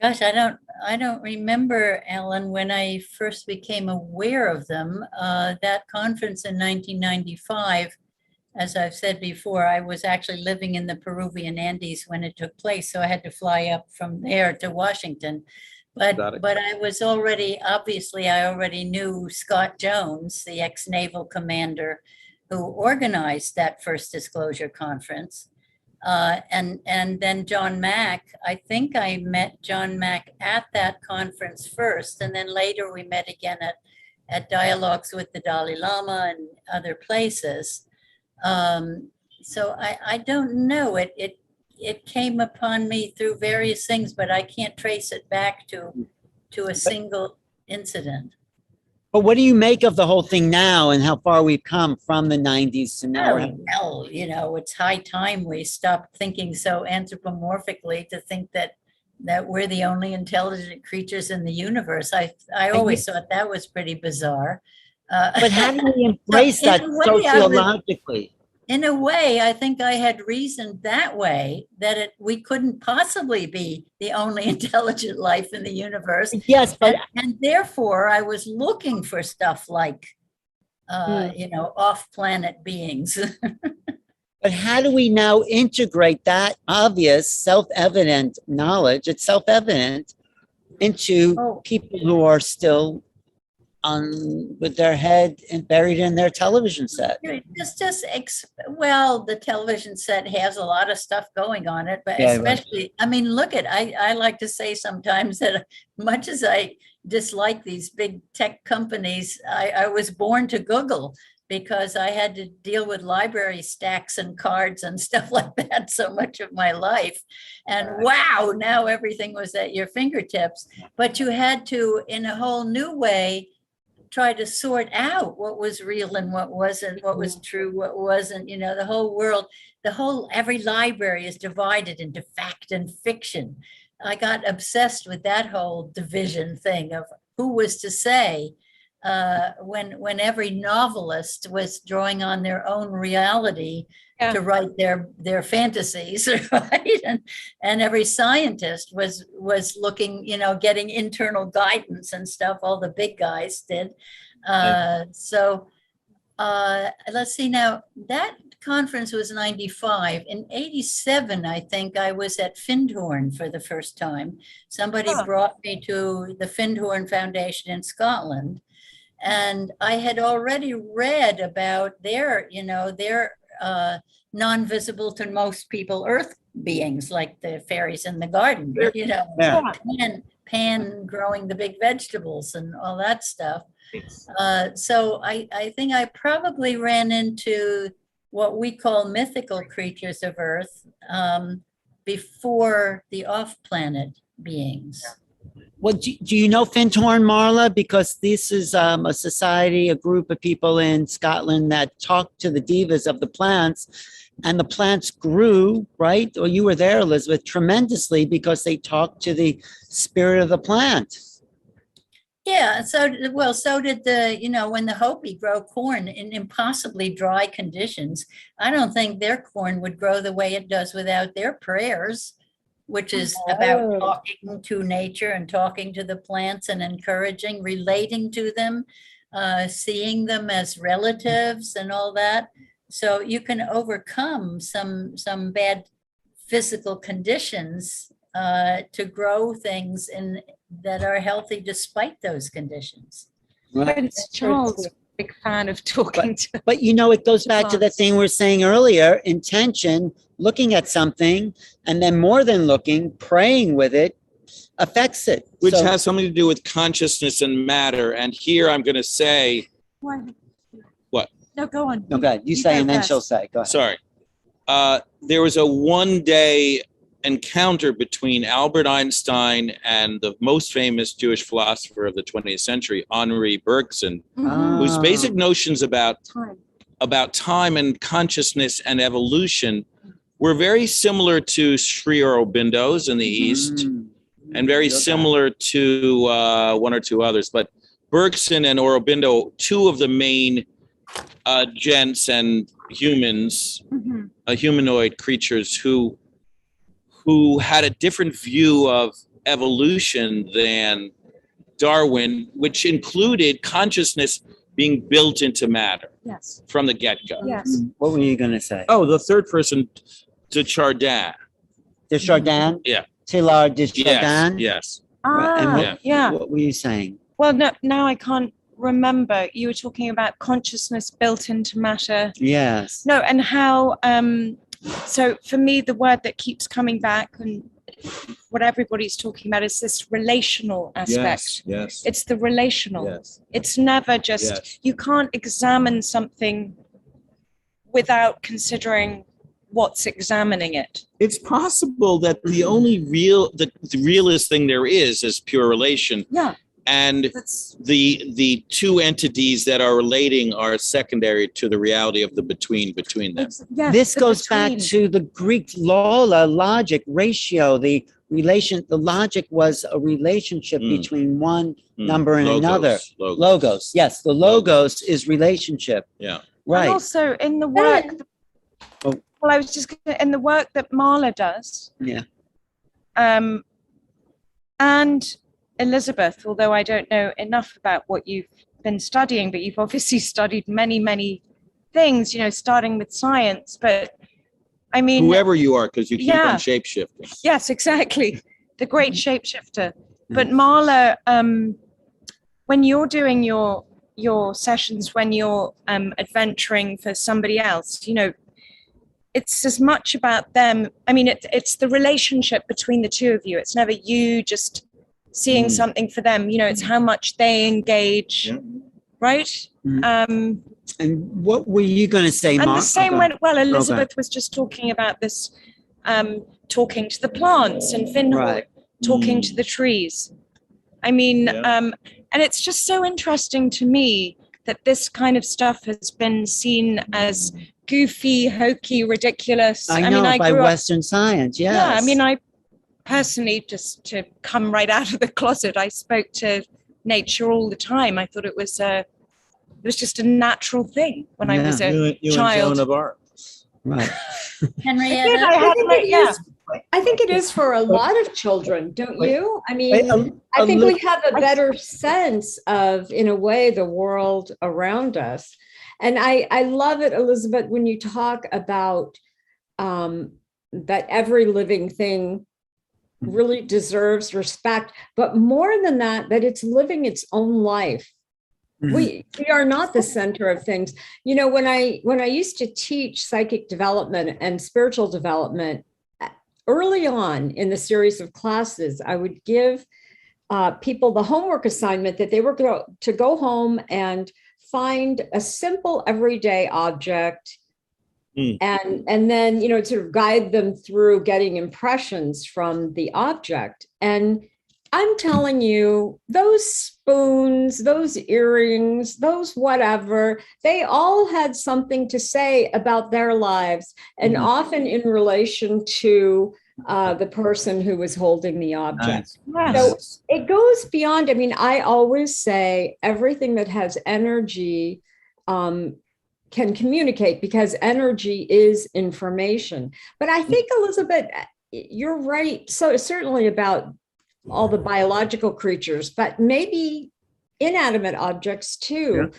Gosh, I don't remember, Alan, when I first became aware of them. That conference in 1995, as I've said before, I was actually living in the Peruvian Andes when it took place, so I had to fly up from there to Washington. But I was already, obviously, I already knew Scott Jones, the ex-naval commander who organized that first disclosure conference. And then John Mack, I think I met John Mack at that conference first, and then later we met again at Dialogues with the Dalai Lama and other places. So I don't know, it came upon me through various things, but I can't trace it back to a single incident. But what do you make of the whole thing now and how far we've come from the 90s to now? Well, you know, it's high time we stopped thinking so anthropomorphically to think that we're the only intelligent creatures in the universe. I always thought that was pretty bizarre. But how do we embrace that sociologically? In a way, I think I had reasoned that way, that we couldn't possibly be the only intelligent life in the universe. Yes, but and therefore I was looking for stuff like, you know, off-planet beings. But how do we now integrate that obvious, self-evident knowledge? It's self-evident into people who are still with their head and buried in their television set. Well, the television set has a lot of stuff going on it, but especially, I mean, look at, I like to say sometimes that much as I dislike these big tech companies, I was born to Google because I had to deal with library stacks and cards and stuff like that so much of my life. And wow, now everything was at your fingertips, but you had to, in a whole new way, try to sort out what was real and what wasn't, what was true, what wasn't, you know, the whole world, every library is divided into fact and fiction. I got obsessed with that whole division thing of who was to say when every novelist was drawing on their own reality to write their fantasies, right? And every scientist was looking, you know, getting internal guidance and stuff. All the big guys did. So let's see now. That conference was 95. In 87, I think I was at Findhorn for the first time. Somebody brought me to the Findhorn Foundation in Scotland. And I had already read about their, you know, their non-visible to most people earth beings like the fairies in the garden, you know, Pan growing the big vegetables and all that stuff. So I think I probably ran into what we call mythical creatures of earth before the off-planet beings. Well, do you know Findhorn, Marla? Because this is a society, a group of people in Scotland that talk to the divas of the plants. And the plants grew, right? Or you were there, Elisabet, tremendously because they talked to the spirit of the plant. Yeah, so did when the Hopi grow corn in impossibly dry conditions. I don't think their corn would grow the way it does without their prayers, which is about talking to nature and talking to the plants and encouraging, relating to them, seeing them as relatives and all that. So you can overcome some bad physical conditions to grow things that are healthy despite those conditions. Prince Charles, big fan of talking to. But it goes back to the thing we were saying earlier, intention, looking at something, and then more than looking, praying with it affects it. Which has something to do with consciousness and matter. And here I'm going to say. What? No, go on. Okay, you say and then she'll say. Go ahead. Sorry. There was a one-day encounter between Albert Einstein and the most famous Jewish philosopher of the 20th century, Henri Bergson, whose basic notions about time and consciousness and evolution were very similar to Sri Aurobindo's in the East, and very similar to one or two others. But Bergson and Aurobindo, two of the main gents and humans, humanoid creatures who had a different view of evolution than Darwin, which included consciousness being built into matter from the get-go. Yes. What were you going to say? Oh, the third person, de Chardin. De Chardin? Yeah. Teilhard de Chardin? Yes. And what were you saying? Well, no, now I can't remember. You were talking about consciousness built into matter. Yes. No, and how... So for me, the word that keeps coming back and what everybody's talking about is this relational aspect. Yes. It's the relational. Yes. It's never just, you can't examine something without considering what's examining it. It's possible that the only the realest thing there is pure relation. Yeah. And the two entities that are relating are secondary to the reality of the between them. Yes, this goes back to the Greek logic, ratio, the logic was a relationship between one number and another. Logos. Yes, the logos is relationship. Yeah. Right. And also in the work, I was just going to, in the work that Marla does. Yeah. And Elisabet, although I don't know enough about what you've been studying, but you've obviously studied many, many things, starting with science. But I mean, whoever you are, because you keep on shapeshifting. Yes, exactly. The great shapeshifter. But Marla, when you're doing your sessions, when you're adventuring for somebody else, it's as much about them. I mean, it's the relationship between the two of you. It's never you just seeing something for them, it's how much they engage, right? And what were you going to say, Mark? And the same when, Elisabet was just talking about this, talking to the plants and Finhor, talking to the trees. I mean, and it's just so interesting to me that this kind of stuff has been seen as goofy, hokey, ridiculous. I know, by Western science, yes. Yeah, I mean, I personally, just to come right out of the closet, I spoke to nature all the time. I thought it was just a natural thing when I was a child. And Joan of Arc. Right. Henrietta, I think it is for a lot of children, don't you? I mean, I think we have a better sense of, in a way, the world around us. And I love it, Elisabet, when you talk about that every living thing really deserves respect, but more than that it's living its own life. We are not the center of things. When I used to teach psychic development and spiritual development, early on in the series of classes, I would give people the homework assignment that they were to go home and find a simple everyday object and then, sort of guide them through getting impressions from the object. And I'm telling you, those spoons, those earrings, those whatever, they all had something to say about their lives, and often in relation to the person who was holding the object. So it goes beyond, I mean, I always say everything that has energy can communicate, because energy is information. But I think, Elisabet, you're right. So certainly about all the biological creatures, but maybe inanimate objects too.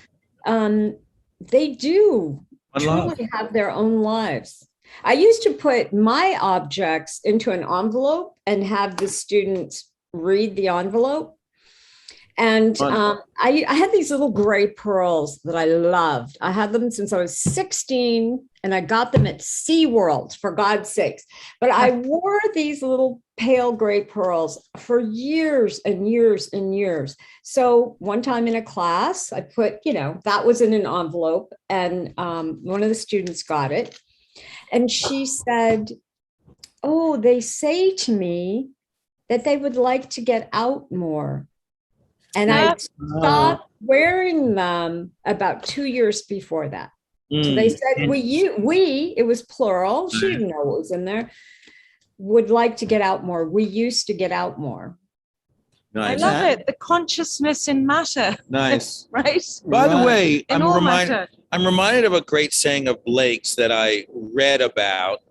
They do truly have their own lives. I used to put my objects into an envelope and have the students read the envelope. And I had these little gray pearls that I loved. I had them since I was 16, and I got them at SeaWorld, for God's sakes. But I wore these little pale gray pearls for years and years and years. So one time in a class, I put, that was in an envelope, and one of the students got it. And she said, "Oh, they say to me that they would like to get out more." And I stopped wearing them about 2 years before that. So they said, we, it was plural, she didn't know what was in there, would like to get out more. We used to get out more. Nice. I love it. The consciousness in matter. Nice. Right? By the way, In all matter. I'm reminded of a great saying of Blake's that I read about,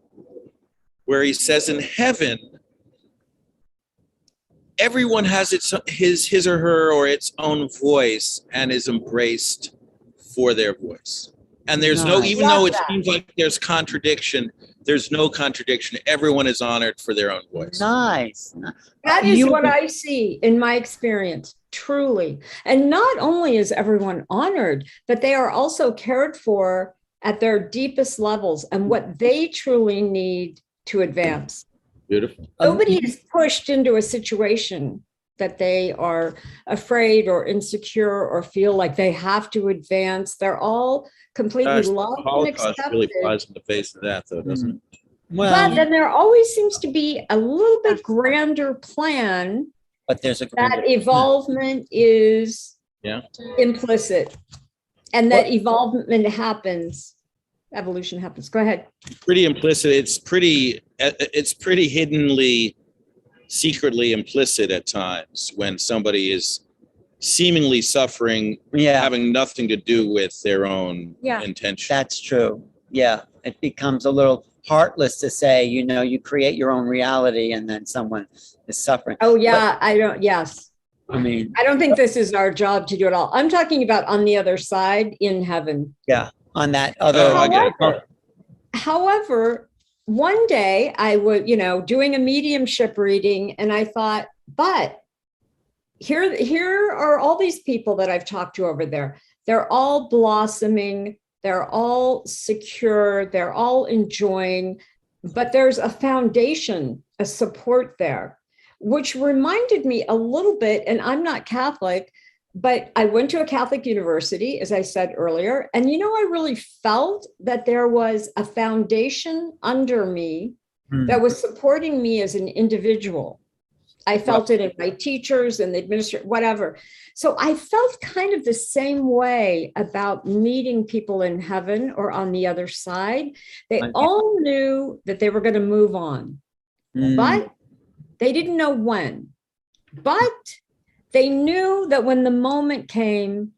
where he says, in heaven, everyone has his or her or its own voice and is embraced for their voice. And there's even though it seems like there's contradiction, there's no contradiction. Everyone is honored for their own voice. Nice. That is what I see in my experience, truly. And not only is everyone honored, but they are also cared for at their deepest levels and what they truly need to advance. Beautiful. Nobody is pushed into a situation that they are afraid or insecure or feel like they have to advance. They're all completely loved and accepted. Really flies in the face of that, though, doesn't it? Well, but then there always seems to be a little bit grander plan. But there's that evolvement is implicit, and that evolvement happens. Evolution happens. Go ahead. Pretty implicit. It's pretty hiddenly, secretly implicit at times when somebody is seemingly suffering, having nothing to do with their own intention. That's true. Yeah. It becomes a little heartless to say, you create your own reality and then someone is suffering. Oh, yeah. Yes. I mean, I don't think this is our job to do it all. I'm talking about on the other side in heaven. Yeah. On that other. However, one day I was, doing a mediumship reading, and I thought, but here are all these people that I've talked to over there. They're all blossoming. They're all secure. They're all enjoying, but there's a foundation, a support there, which reminded me a little bit, and I'm not Catholic, but I went to a Catholic university, as I said earlier, and I really felt that there was a foundation under me that was supporting me as an individual. I felt it in my teachers and the administrators, whatever. So I felt kind of the same way about meeting people in heaven or on the other side. They all knew that they were going to move on, but they didn't know when. But they knew that when the moment came,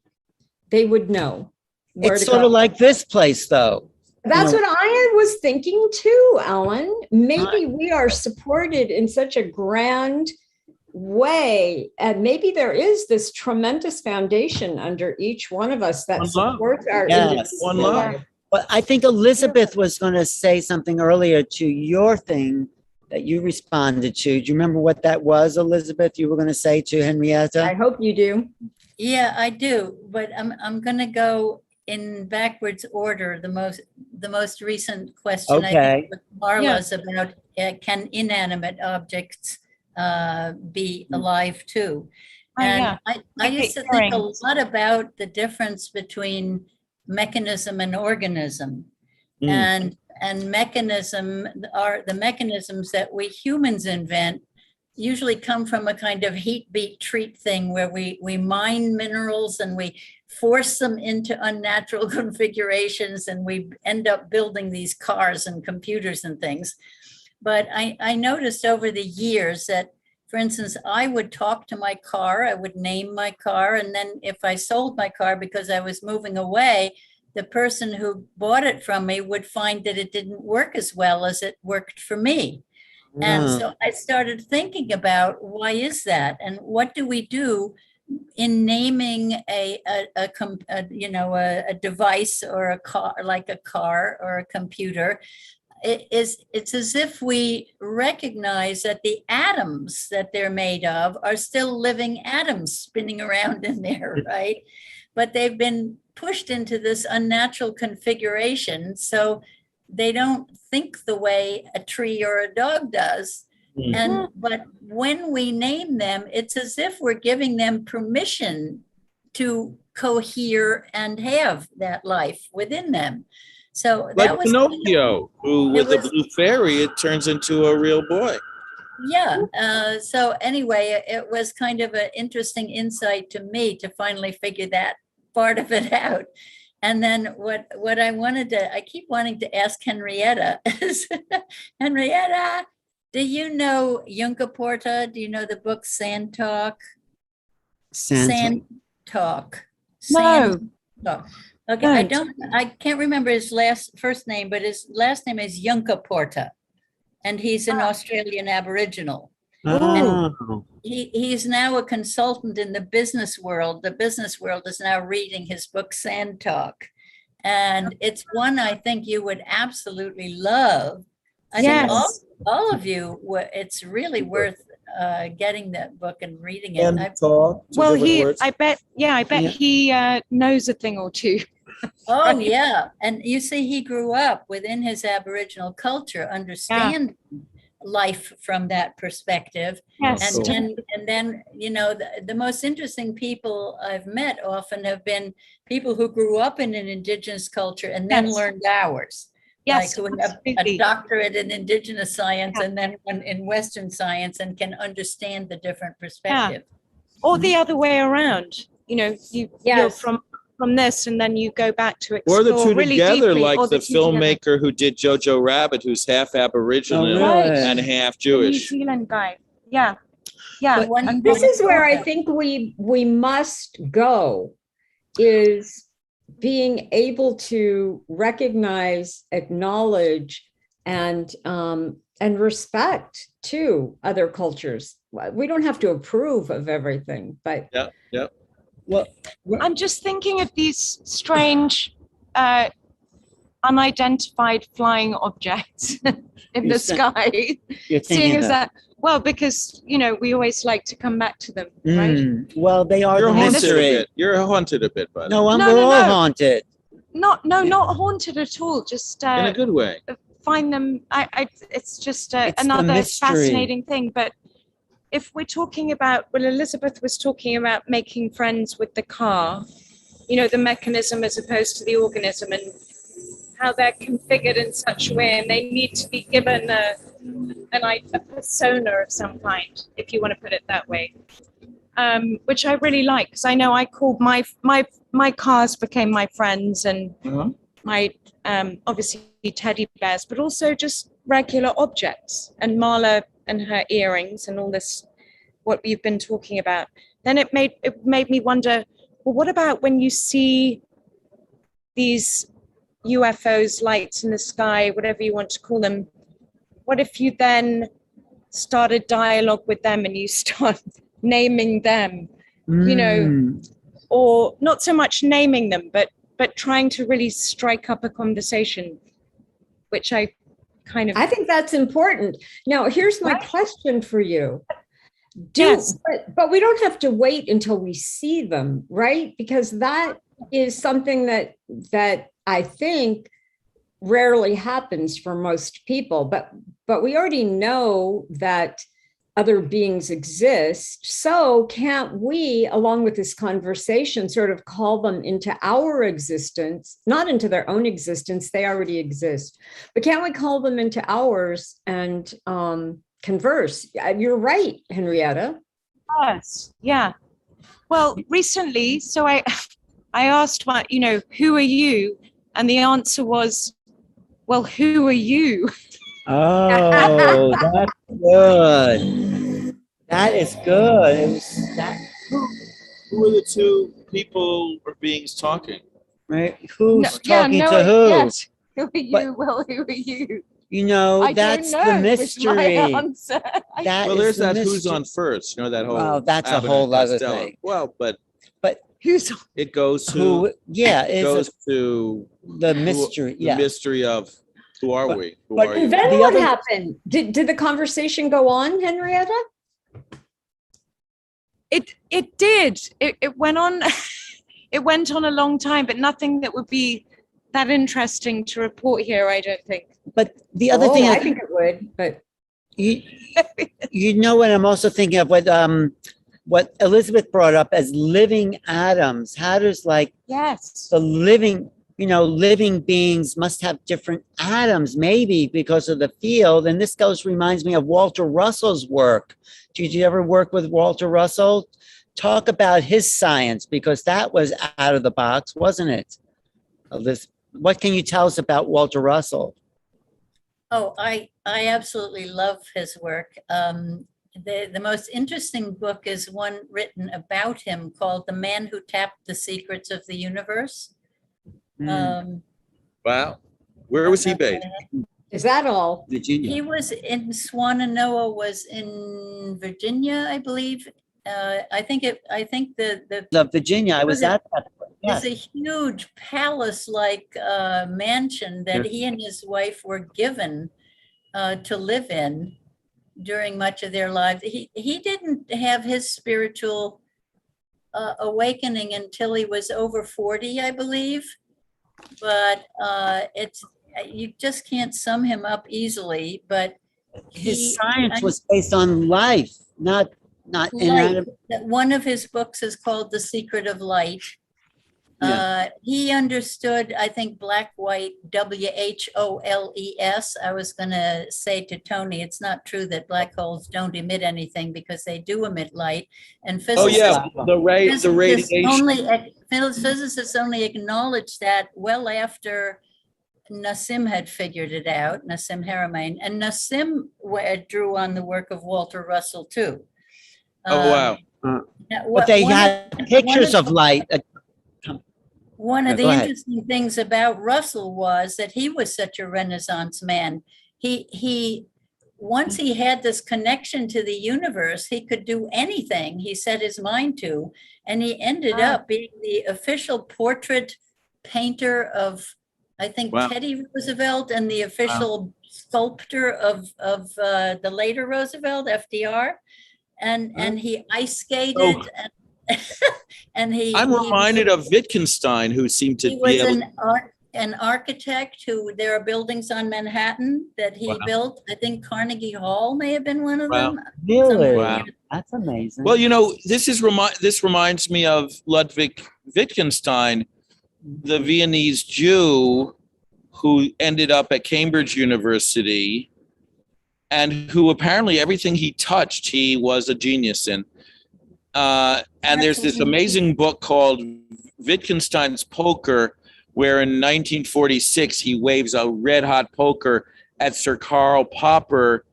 they would know where it's to sort go. of like this place, though. That's what I was thinking too, Ellen. Maybe we are supported in such a grand way, and maybe there is this tremendous foundation under each one of us that supports our one love. But I think Elisabet was going to say something earlier to your thing that you responded to. Do you remember what that was, Elisabet? You were going to say to Henrietta? I hope you do. Yeah, I do. But I'm going to go in backwards order. The most recent question, I think, with Marla's about can inanimate objects be alive too? And I used to think a lot about the difference between mechanism and organism. And mechanism are the mechanisms that we humans invent usually come from a kind of heat beat treat thing where we mine minerals and we force them into unnatural configurations, and we end up building these cars and computers and things. But I noticed over the years that, for instance, I would talk to my car, I would name my car, and then if I sold my car because I was moving away, the person who bought it from me would find that it didn't work as well as it worked for me. And so I started thinking about, why is that? And what do we do in naming a device or a car, like a car or a computer? It's as if we recognize that the atoms that they're made of are still living atoms spinning around in there, right? But they've been pushed into this unnatural configuration, so they don't think the way a tree or a dog does. But when we name them, it's as if we're giving them permission to cohere and have that life within them. So that Like was Pinocchio, who with the blue fairy, it turns into a real boy. Yeah. So anyway, it was kind of an interesting insight to me to finally figure that part of it out. And then what I keep wanting to ask Henrietta is, Henrietta, do you know Junkaporta? Do you know the book Sand Talk? Sand Talk. No. Talk. Okay, I can't remember his first name, but his last name is Junkaporta, and he's an Australian Aboriginal. Oh. He's now a consultant in the business world. The business world is now reading his book, Sand Talk. And it's one I think you would absolutely love. I think all of you, it's really worth getting that book and reading it. I bet he knows a thing or two. Oh, right. Yeah. And you see, he grew up within his Aboriginal culture, understand life from that perspective. Yes. And then, you know, the most interesting people I've met often have been people who grew up in an Indigenous culture and then learned ours. Yes, like who have a doctorate in Indigenous science and then one in Western science and can understand the different perspective. Or the other way around, you know, you're from this and then you go back to explore. Or the two really together, deeply, like the filmmaker who did Jojo Rabbit, who's half Aboriginal and half Jewish. The New Zealand guy. Yeah. This is where I think we must go, is being able to recognize, acknowledge, and respect too other cultures. We don't have to approve of everything, but Well, I'm just thinking of these strange, unidentified flying objects in the sky. Seeing as that, well, because, you know, we always like to come back to them, right? Well, they are the mystery. You're haunted a bit by them. No, we're all haunted. Not haunted at all. Just in a good way. Find them. It's just another fascinating thing. But if we're talking about, well, Elisabet was talking about making friends with the car, you know, the mechanism as opposed to the organism, and how they're configured in such a way, and they need to be given a persona of some kind, if you want to put it that way, which I really like, because I know I called my cars became my friends, and my obviously teddy bears, but also just regular objects, and Marla and her earrings and all this, what we've been talking about. Then it made me wonder, well, what about when you see these UFOs, lights in the sky, whatever you want to call them? What if you then start a dialogue with them and you start naming them, you know, or not so much naming them, but trying to really strike up a conversation, which I think that's important. Now, here's my question for you. But we don't have to wait until we see them, right? Because that is something that I think rarely happens for most people, but we already know that other beings exist. So can't we, along with this conversation, sort of call them into our existence, not into their own existence, they already exist, but can't we call them into ours and converse. You're right, Henrietta. Yes, yeah. Well, recently, so I asked, who are you? And the answer was, well, who are you? Oh, that's good. That is good. It was that, Who are the two people or beings talking? right? Who's talking to who? Yes. Who are you? But- Well, who are you? You know, I that's don't know. the Was my mystery. answer. That Well, is there's the that who's mystery. on first, that whole. Well, that's a Abbott whole and other Costello. thing. Well, but Who's it goes to Who? Yeah, it goes to the mystery. the Yeah. mystery of who are But- we? Who but are And you? then The what other- happened? Did the conversation go on, Henrietta? It did. It went on. It went on a long time, but nothing that would be that interesting to report here, I don't think. But the other thing, I think it would, but you know what I'm also thinking of, what Elisabet brought up as living atoms. How does Yes. the living beings must have different atoms, maybe because of the field. And this reminds me of Walter Russell's work. Did you ever work with Walter Russell? Talk about his science, because that was out of the box, wasn't it? What can you tell us about Walter Russell? Oh, I absolutely love his work. The most interesting book is one written about him called The Man Who Tapped the Secrets of the Universe. Wow. Where was he based? is that all? Virginia. He was in Swananoa, was in Virginia, I believe. I think the Virginia. I was at that. It's a huge palace-like mansion that he and his wife were given to live in during much of their lives. He didn't have his spiritual awakening until he was over 40, I believe. But you just can't sum him up easily. But His science was based on life, not light. inanimate. One of his books is called The Secret of Light. He understood, I think, black, white, WHOLES. I was going to say to Tony, it's not true that black holes don't emit anything, because they do emit light. And physicists, the radiation. Physicists only acknowledged that well after Nassim had figured it out, Nassim Haramein. And Nassim drew on the work of Walter Russell too. Oh, wow. But they had pictures of light. One of Go the ahead. interesting things about Russell was that he was such a Renaissance man. He once he had this connection to the universe, he could do anything he set his mind to. And he ended up being the official portrait painter of, I think, Teddy Roosevelt, and the official sculptor of the later Roosevelt, FDR. And he ice skated. And I'm reminded of Wittgenstein, who seemed to he be was able. an architect who, there are buildings on Manhattan that he built. I think Carnegie Hall may have been one of them. Really? Wow. That's amazing. Well, this reminds me of Ludwig Wittgenstein, the Viennese Jew who ended up at Cambridge University, and who apparently everything he touched, he was a genius in. And there's this amazing book called Wittgenstein's Poker, where in 1946 he waves a red hot poker at Sir Karl Popper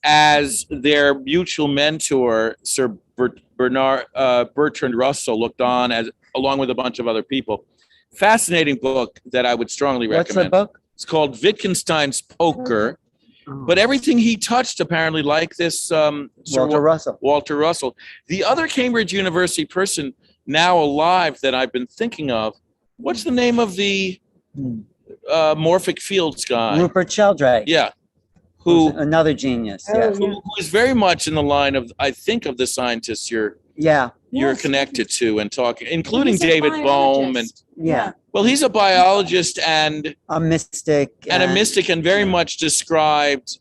as their mutual mentor, Sir Bertrand Russell, looked on as, along with a bunch of other people. Fascinating book that I would strongly recommend. What's the book? It's called Wittgenstein's Poker. But everything he touched, apparently, like this Walter Russell. Walter Russell. The other Cambridge University person now alive that I've been thinking of, what's the name of the morphic fields guy? Rupert Sheldrake. Yeah. Who's another genius. Who is very much in the line of, I think, of the scientists you're connected to and talking, including David Bohm. And well, he's a biologist and a mystic. And very much described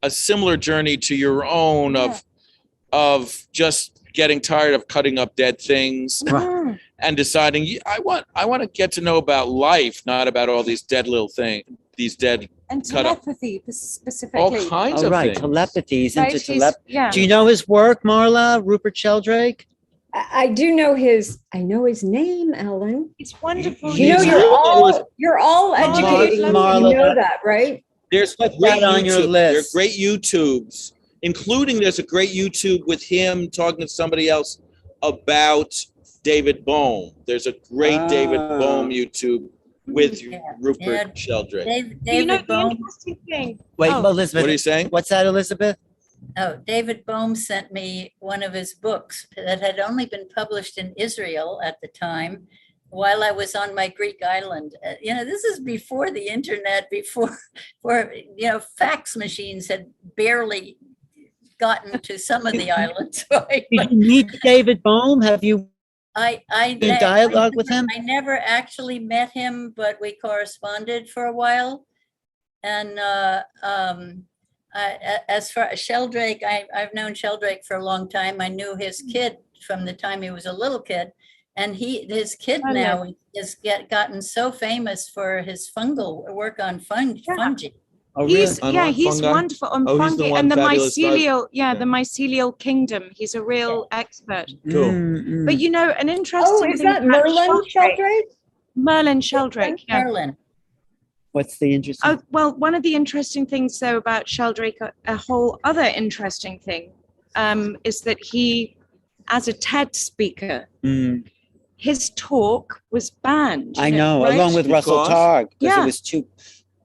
a similar journey to your own of just getting tired of cutting up dead things and deciding I want to get to know about life, not about all these dead little things, these dead And cut up. telepathy All specifically. kinds Oh, of right, things. telepathy. He's Right, into he's- telepathy. yeah. Do you know his work, Marla? Rupert Sheldrake? I do know I know his name, Ellen. It's wonderful. You know, He's you're all educated. Marla. You know that, right? There's Put great that on your YouTube. There are list. great YouTubes, including there's a great YouTube with him talking to somebody else about David Bohm. There's a great David Ah. Bohm YouTube with Yeah. Rupert Yeah. Sheldrake. You know, David the Bohm. interesting thing. Wait, Oh. Elizabeth. What are you saying? What's that, Elizabeth? Oh, David Bohm sent me one of his books that had only been published in Israel at the time while I was on my Greek island. This is before the internet, before fax machines had barely gotten to some of the islands. Right? Did you meet David Bohm? Have you I in dialogue with him? I never actually met him, but we corresponded for a while. And as far as Sheldrake, I've known Sheldrake for a long time. I knew his kid from the time he was a little kid. And his kid now has gotten so famous for his fungal work on fungi. Oh, really? He's fungi? wonderful on Oh, he's the fungi one and the fabulous guy. mycelial, Yeah. the mycelial kingdom. He's a real expert. Cool. But you know, an interesting Oh, is thing that about Merlin Sheldrake? Merlin Sheldrake. Yeah. Merlin. What's the interesting? Oh, well, one of the interesting things though about Sheldrake, a whole other interesting thing, is that he, as a TED speaker, his talk was banned. I know, right? along with Russell Because? Targ, because Yeah. it was too.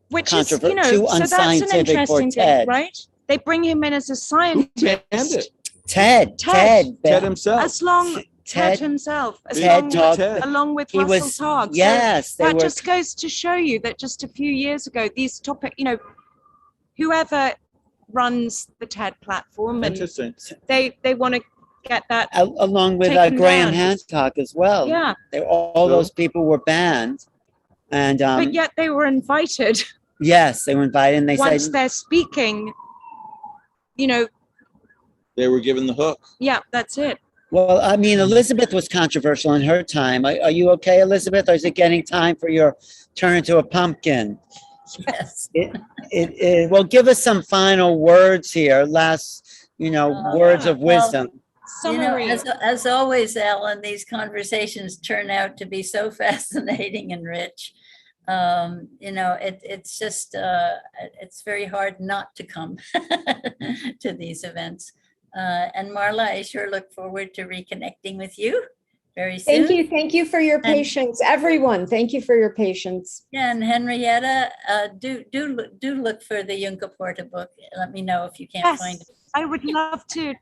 Which is, too so that's an unscientific for interesting TED. thing, right? They bring him in as a Who scientist. banned it? Ted. Ted himself. As long Ted Ted. himself, as Ted long talked. Ted. along with He Russell was. Targ. So Yes, they that were. just goes to show you that just a few years ago, these topic, whoever runs the TED platform, and Interesting. they want to get that. Along with taken Graham down. Hancock as well. Yeah, All those people were banned, and but yet they were invited. yes, they were invited. And they Once said, they're speaking, They were given the hook. yeah, that's it. well, I mean, Elizabeth was controversial in her time. Are you okay, Elizabeth? Or is it getting time for your turn into a pumpkin? Yes. Well, give us some final words here. Last, words of well, wisdom. Summary. As always, Alan, these conversations turn out to be so fascinating and rich. It's just, it's very hard not to come to these events. And Marla, I sure look forward to reconnecting with you very soon. Thank you for your patience, everyone. Thank you for your patience. Yeah, and Henrietta, do look for the Juncker Porta book. Let me know if you can't find it. I would love to.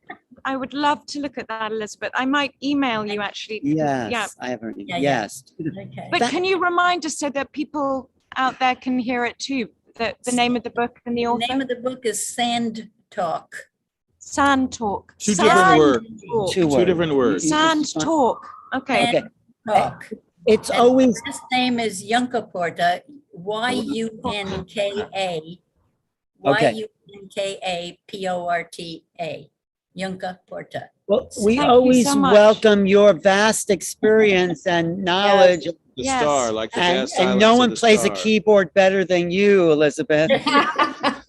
I would love to look at that, Elisabet. I might email you actually. Yes, Yeah. I have heard. Yeah, Yes. Okay. But can you remind us so that people out there can hear it too? The name of the book and the The author? name of the book is Sand Talk. Sand Talk. Two Sand different words. Talk. Two words. different words. Sand Talk. Okay. Okay. Sand Talk. It's And always His name is Juncker Porta, Yunka. Okay. Yunkaporta. Juncker Porta. well. We Thank you always so much. welcome your vast experience and knowledge, The Yes. star, like the and gas silence no of one the plays a star. keyboard better than you, Elizabeth.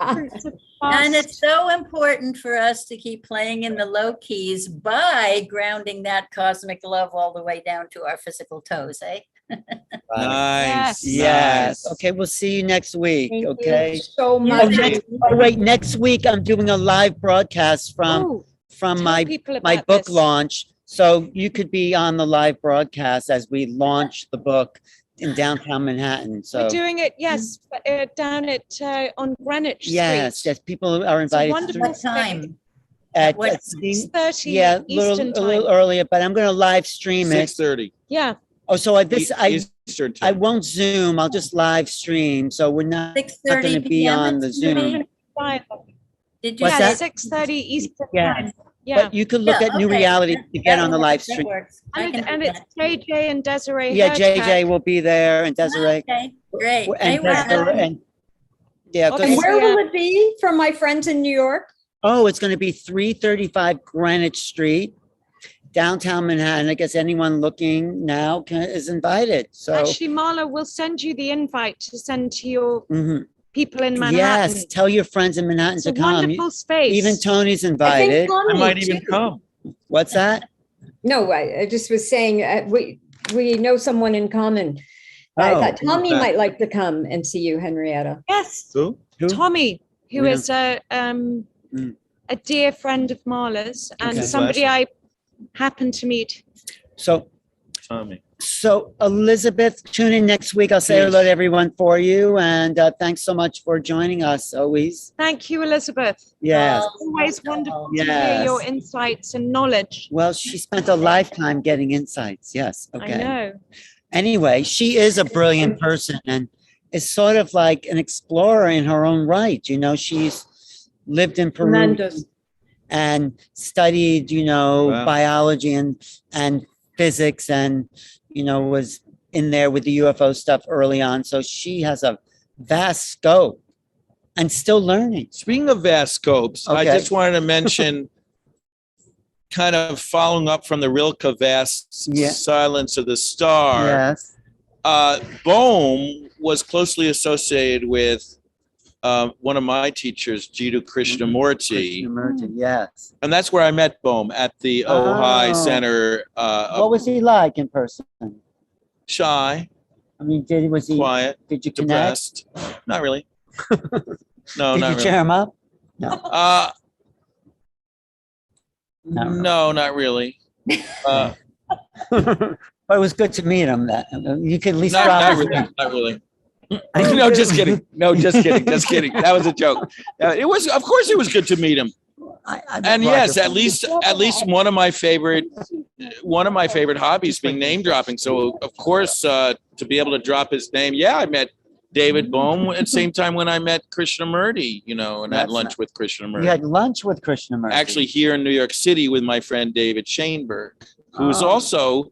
And it's so important for us to keep playing in the low keys by grounding that cosmic love all the way down to our physical toes, eh? Nice. Yes. Nice. Okay, we'll see you next week. Thank you Okay. so Oh, much. wait, next week I'm doing a live broadcast from Tell my people my about book this. launch. So you could be on the live broadcast as we launch the book in downtown Manhattan. So We're doing it, yes, down at on Greenwich Street. yes, people are It's a invited wonderful What time? at, what- at 6:30 yeah, Eastern a little time. earlier, but I'm going to live stream it. 6:30. Yeah, Oh, so I Eastern time. won't Zoom. I'll just live stream. So we're not 6:30 gonna be PM. on the it's Zoom. gonna be? fine. Did you What's Yeah, that? 6:30 Eastern Yeah. time. Yeah, But you could look Yeah, at New okay. Reality to get on the That live works, that stream. works. I and, can do and it's that. JJ and Desiree. Yeah, Hurtak. JJ will be there and Desiree. Okay, great. And Hey, we're Desiree having- and yeah, Okay. And 'cause- where will it be from my friends in New York? oh, it's going to be 335 Greenwich Street, downtown Manhattan. I guess anyone looking now is invited. So Actually, Marla will send you the invite to send to your mhm. people in Manhattan. Yes, tell your friends in Manhattan It's to a come. wonderful space. Even Tony's I think invited. I Tommy, might even too. come. What's that? No, I just was saying, we know someone in common. I Oh, thought Tommy okay. might like to come and see you, Henrietta. Yes, Who? Tommy, who Yeah. is a dear friend of Marla's and Okay. somebody I happened to meet. So, Tommy. Elisabeth, tune in next week. I'll say Yes. hello to everyone for you. And thanks so much for joining us, always. Thank you, Elisabeth. Yes. Oh, Always wonderful to hear Yes. your insights and knowledge. Well, she spent a lifetime getting insights. Yes. Okay. I know. Anyway, she is a brilliant person and is sort of like an explorer in her own right. You know, she's lived in Peru Tremendous. and studied, Wow. biology and physics and, was in there with the UFO stuff early on. So she has a vast scope and still learning. Speaking of vast scopes, I Okay. just wanted to mention, kind of following up from the Rilke vast Yeah. silence of the star. Yes. Bohm was closely associated with one of my teachers, Jiddu Krishnamurti, Krishnamurti, yes. and that's where I met Bohm at the Ojai Oh. Center. What was he like in person? Shy, I mean, was he, quiet, did you connect? depressed? Not really. No, Did not you really. cheer him up? Not really. No, not really. But it was good to meet him. That you could at least Not drop his really. name. Not really. No, just kidding. No, just kidding. Just kidding. That was a joke. It was, of course, it was good to meet him. And yes, at least one of my favorite hobbies being name dropping. So of course, to be able to drop his name, yeah, I met David Bohm at the same time when I met Krishnamurti, and had That's lunch nice. with You Krishnamurti. had lunch with Krishnamurti. Actually, here in New York City with my friend David Shainberg, who is Oh. also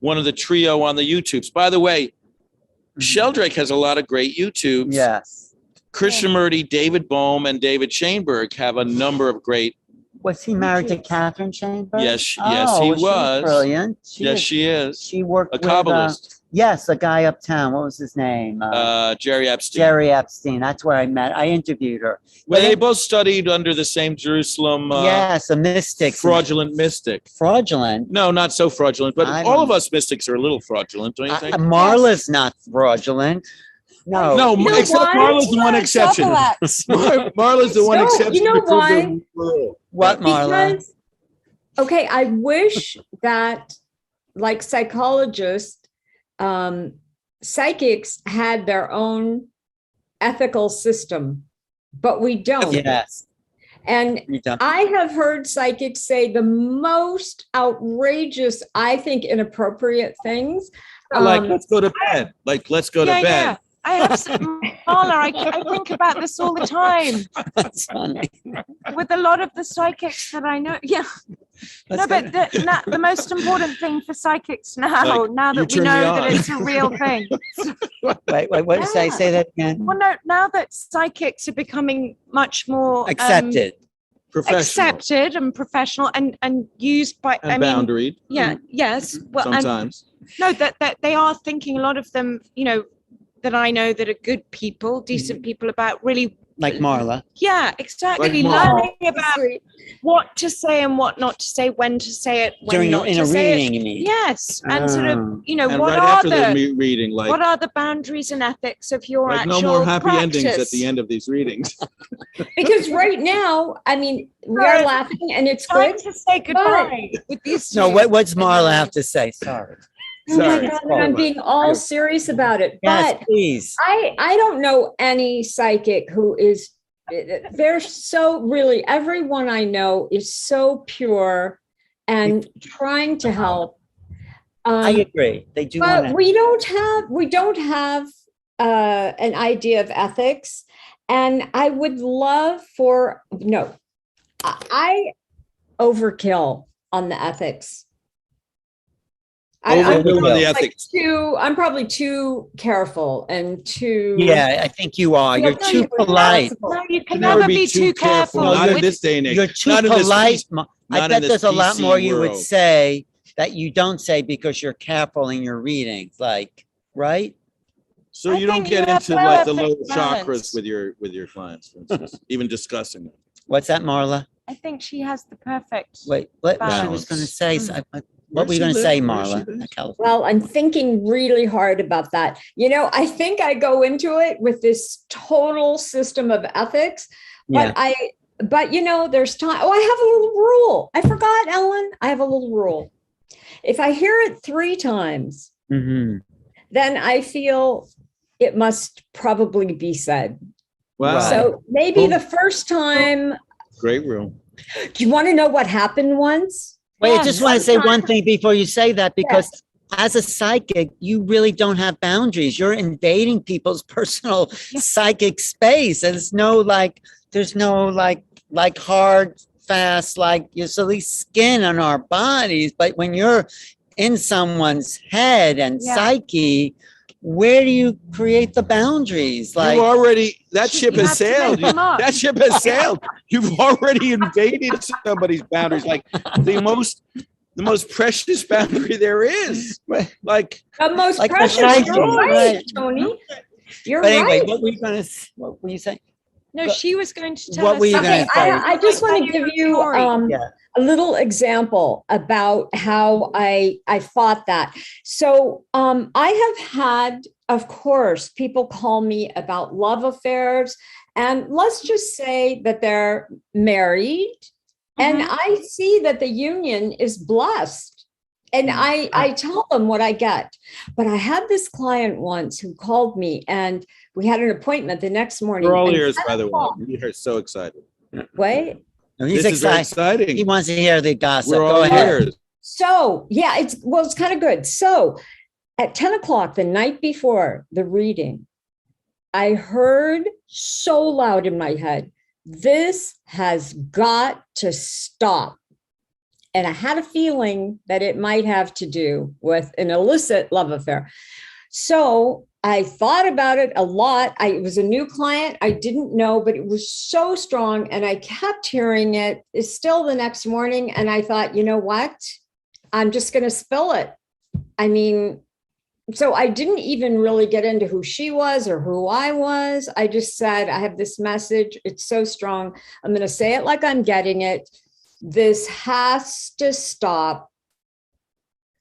one of the trio on the YouTubes. By the way, Sheldrake has a lot of great YouTubes. Yes. Krishnamurti, David Bohm, and David Shainberg have a number of great. Was he married to Catherine Shainberg? Yes, he she's was. brilliant. She is She worked a with, Kabbalist. yes, a guy uptown. What was his name? Jerry Epstein. Jerry Epstein. That's where I met. I interviewed her. Well, they both studied under the same Jerusalem. Yes, a mystic. Fraudulent mystic. Fraudulent. No, not so fraudulent, but I all don't- of us mystics are a little fraudulent, don't you think? Marla's not fraudulent. No. No, You know except why? Marla's the one exception. Marla's the one No, exception. you know to prove why? the rule. What, Marla? Because, okay, I wish that, like psychologists, psychics had their own ethical system, but we don't. Yes. And You don't. I have heard psychics say the most outrageous, I think, inappropriate things. Like, let's go to bed. Like, let's go to bed. Yeah. I have some, Marla, I think about this all the time That's funny. with a lot of the psychics that I know. Yeah. Let's No, go but the most important thing for psychics now, Like, now you that we turn me know that on. it's a real thing. Wait, what did I say that again? Well, no, now that psychics are becoming much more Accepted. Professional accepted and professional and used by, and I mean, boundaried yeah, yes. Well, and sometimes. no, that they are thinking, a lot of them, that I know that are good people, decent people, about really, Like Marla. yeah, exactly, Like Marla. learning about what to say and what not to say, when to say it, when During not in to a say reading, it. you mean? Yes, and sort of, Oh. And what right are after the the reading, like, what are the boundaries and ethics of your like actual no more happy practice? endings at the end of these readings. Because right now, I mean, we are laughing and it's Time good. to say goodbye with these No, two. what's Marla have to say? Sorry. Oh my Sorry. God, and I'm being all serious about it. Yes, But please. I don't know any psychic who is, they're so really, everyone I know is so pure and trying to help. I agree. They do want But to. we don't have an idea of ethics. And I would love for, no, I overkill on the ethics. Overkill on the like ethics. I'm probably too careful and too. Yeah, I think you are. You're too polite. No, you can Never never be too careful. No, Not you're- in this day and age. You're too Not in this polite. piece- I not in bet this there's a lot PC more you would world. say that you don't say because you're careful in your readings. Like, right? So I you don't think you get have into like the lower perfect balance. chakras with your clients, for instance, even discussing it. What's that, Marla? I think she has the perfect. Wait, what she was Balance. going to say? Mm. What were you going to Where's say, she live? Where's she Marla? live? California. Well, I'm thinking really hard about that. You know, I think I go into it with this total system of ethics, but but you know, there's time. Oh, I have a little rule. I forgot, Ellen. I have a little rule. If I hear it 3 times, Mhm. then I feel it must probably be said. Wow. Right. So maybe Cool. the first time, Great room. do you want to know what happened once? Wait, I Yes. just want to say one thing before you say that, because as a psychic, you really don't have boundaries. You're invading people's personal psychic space. And there's no like hard, fast, like there's at least skin on our bodies. But when you're in someone's head and Yeah. psyche, where do you create the boundaries? You Like, already, that ship You has have to make sailed. them up. That ship has sailed. You've already invaded somebody's boundaries, like the most precious boundary there is. Like, The most Like the precious. Psyche, You're right, right. Tony. You're but anyway, right. what were you saying? No, But she was going to tell what us were you something. gonna say? I just want to give you Cory. a little example about how I fought that. So I have had, of course, people call me about love affairs, and let's just say that they're married, and I see that the union is blessed. And I tell them what I get. But I had this client once who called me, and we had an appointment the next morning. we're all and ears, 10 by the way. o'clock- We are so excited. Wait. No, he's This is very excited. He exciting. wants to hear the gossip. We're Go all ahead. ears. So yeah, it's kind of good. So at 10 o'clock the night before the reading, I heard so loud in my head, this has got to stop. And I had a feeling that it might have to do with an illicit love affair. So I thought about it a lot. It was a new client. I didn't know, but it was so strong. And I kept hearing it. It's still the next morning. And I thought, you know what? I'm just going to spill it. I mean, so I didn't even really get into who she was or who I was. I just said, I have this message. It's so strong. I'm going to say it like I'm getting it. This has to stop.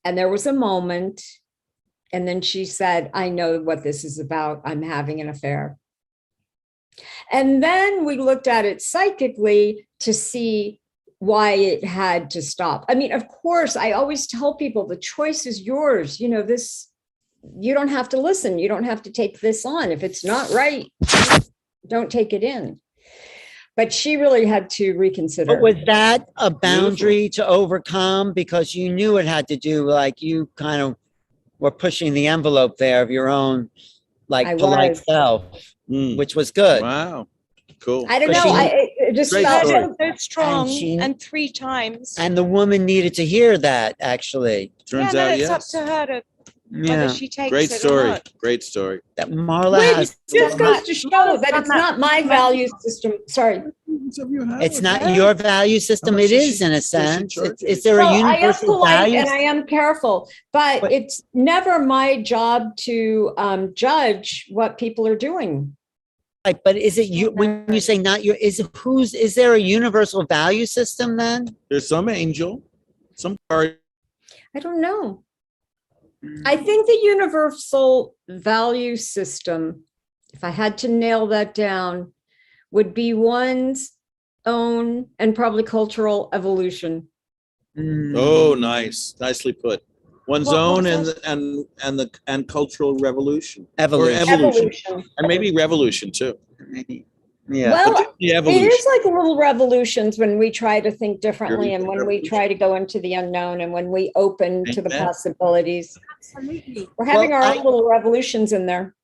And there was a moment. And then she said, I know what this is about. I'm having an affair. And then we looked at it psychically to see why it had to stop. I mean, of course, I always tell people the choice is yours. You know, you don't have to listen. You don't have to take this on. If it's not right, don't take it in. But she really had to reconsider. But was that a boundary to overcome? Because you knew it had to do, like, you kind of were pushing the envelope there of your own, like, I polite was. self, Mm. which was good. Wow. Cool. I don't But know. she- It just Great felt story. So strong she- and 3 times. And the woman needed to hear that, actually. Turns yeah, out, no, it's yes. up to her to Yeah, whether she takes Great it or story. not. Great story. that Marla Which has. just goes to show that it's not my value system. Sorry. It's not your value system. How much It does is she- in a does she sense. charge you? Is there a Well, I am universal polite value? and I am careful, but But- it's never my job to judge what people are doing. Right, but is it you when you say not your? Is there a universal value system then? There's some angel, some guard. I don't know. I think the universal value system, if I had to nail that down, would be one's own and probably cultural evolution. Oh, nice. Nicely put. One's What own was and cultural revolution. Evolution. Evolution. And maybe revolution too. Yeah. Well, The it evolution. is like little revolutions when we try to think differently and when we Revolution. try to go into the unknown and when we open to the Amen. possibilities. Absolutely. We're having Well, our own little revolutions in there.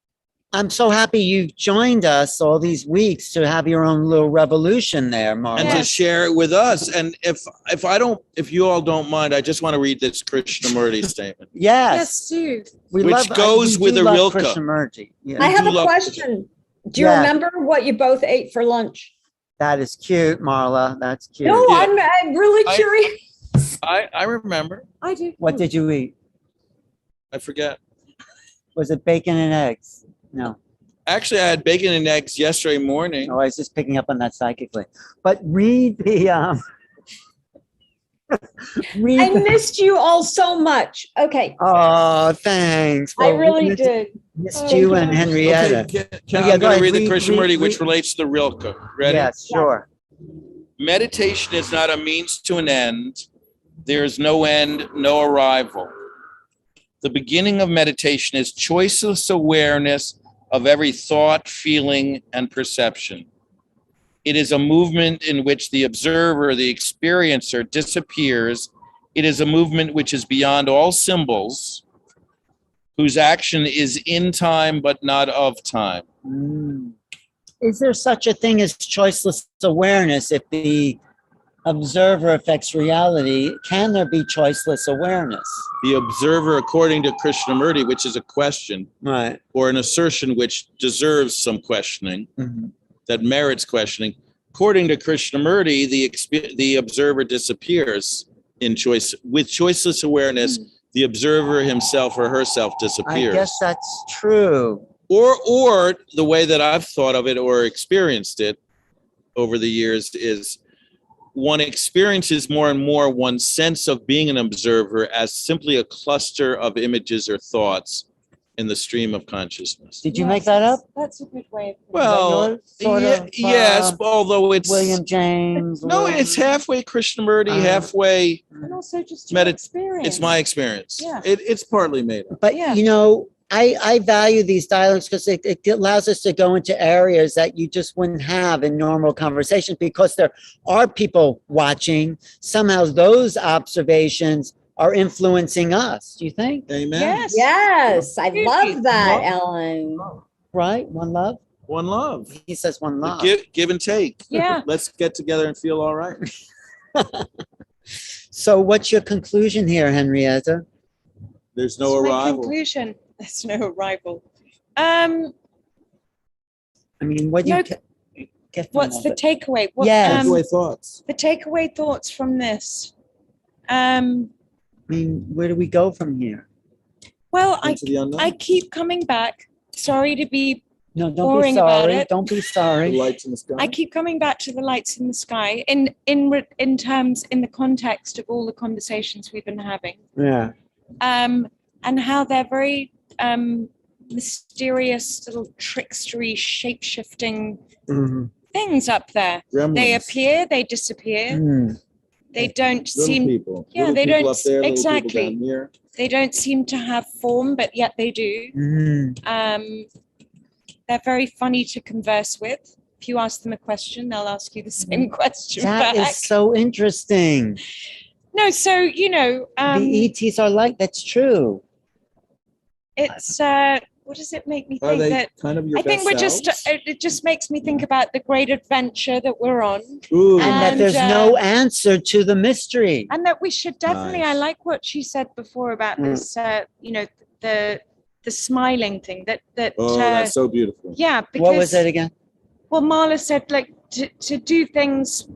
I'm so happy you joined us all these weeks to have your own little revolution there, Marla. And to Yes. share it with us. And if you all don't mind, I just want to read this Krishnamurti statement. Yes, do. we Which love, goes we with do the love Rilke. Krishnamurti. Yeah, I have do a love- question. Do you Yeah. remember what you both ate for lunch? that is cute, Marla. That's cute. No, Yeah. I'm really I- curious. I remember. I do. What did you eat? I forget. Was it bacon and eggs? No. Actually, I had bacon and eggs yesterday morning. Oh, I was just picking up on that psychically. But read the read I the- missed you all so much. Okay, Oh, thanks. I Well, really we did. missed Oh, you and gosh. Henrietta. Okay, Yeah, I'm go going to ahead. read the Read- Krishnamurti, which read- relates to Rilke. Ready? Yes, sure. Meditation is not a means to an end. There is no end, no arrival. The beginning of meditation is choiceless awareness of every thought, feeling, and perception. It is a movement in which the observer, the experiencer, disappears. It is a movement which is beyond all symbols, whose action is in time but not of time. Is there such a thing as choiceless awareness? If the observer affects reality, can there be choiceless awareness? The observer, according to Krishnamurti, which is a question Right. or an assertion which deserves some questioning, that merits questioning. According to Krishnamurti, the observer disappears in choice. With choiceless awareness, the observer himself or herself I disappears. guess that's true. Or the way that I've thought of it or experienced it over the years is one experiences more and more one's sense of being an observer as simply a cluster of images or thoughts in the stream of consciousness. Did you make that up? That's a good way of Well, yours? Sort of, yes, although it's William James. no, it's halfway Krishnamurti, halfway. and also just your experience. It's my experience. Yeah. It's partly made up. But Yeah. you know, I value these dialogues because it allows us to go into areas that you just wouldn't have in normal conversations because there are people watching. Somehow those observations are influencing us. Do you think? Amen. Yes. Yes, I love that, Ellen. Right? One love? One love. He says one love. Give and take. Yeah. Let's get together and feel all right. So what's your conclusion here, Henrietta? There's no So my arrival. conclusion. There's no arrival. I mean, what do you No, get from What's all the of it? takeaway? What, Yes. Takeaway thoughts. the takeaway thoughts from this. I mean, where do we go from here? Well, Into the unknown. I keep coming back. Sorry to be. No, don't be Boring about sorry. it. Don't be The sorry. lights in the sky. I keep coming back to the lights in the sky in the context of all the conversations we've been having, Yeah. and how they're very mysterious little trickstery, shape-shifting Mhm. things up there. Gremlins. They appear, they disappear. Mm. They don't Little seem. people. Yeah, Little they people don't up there, little exactly. people down here. They don't seem to have form, but yet they do. Mhm. They're very funny to converse with. If you ask them a question, they'll ask you the same question That back. is so interesting. No, so The ETs are like, that's true. it's what does it make me Are think they that? kind of your I think best we're just. selves? It just makes me think about the great adventure that we're on, Ooh. And that And, there's no answer to the mystery. and that we should definitely. I Nice. like what she said before about Mm. this. The smiling thing. That Oh, that's so beautiful. yeah. Because, What was it again? Well, Marla said like to do things,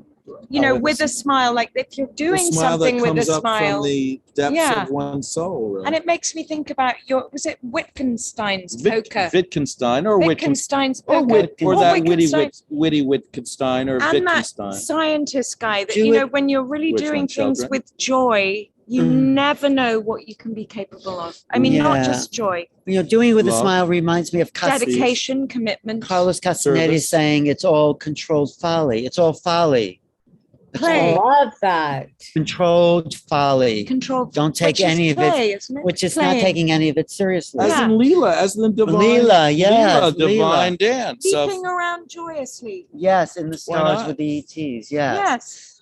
Oh, with a smile. Like if you're The doing smile something that with a comes up smile, from the depths Yeah. of one's soul. Really. and it makes me think about was it Wittgenstein's poker? Wittgenstein or Wittgenstein's or poker. or Or that Wittgenstein. witty Wittgenstein or And that Wittgenstein. scientist guy that, Do it- when you're really Which doing one, things Sheldon? with joy, you Mm. never know what you can be capable of. I mean, not Yeah. just joy, Doing it with a Love. smile reminds me of dedication, commitment. Carlos Castanetti Service. saying it's all controlled folly. It's all folly. It's Play. I all love that. controlled folly, Control. Don't take which is any of it, play, isn't it? which is Playing. not taking any of it seriously. As Yeah. in Leela, as in divine. Leela, yes, Leela, divine Leela. dance. of- Leaping around joyously. Yes, in the Why stars not? with the ETs. Yes. Yes.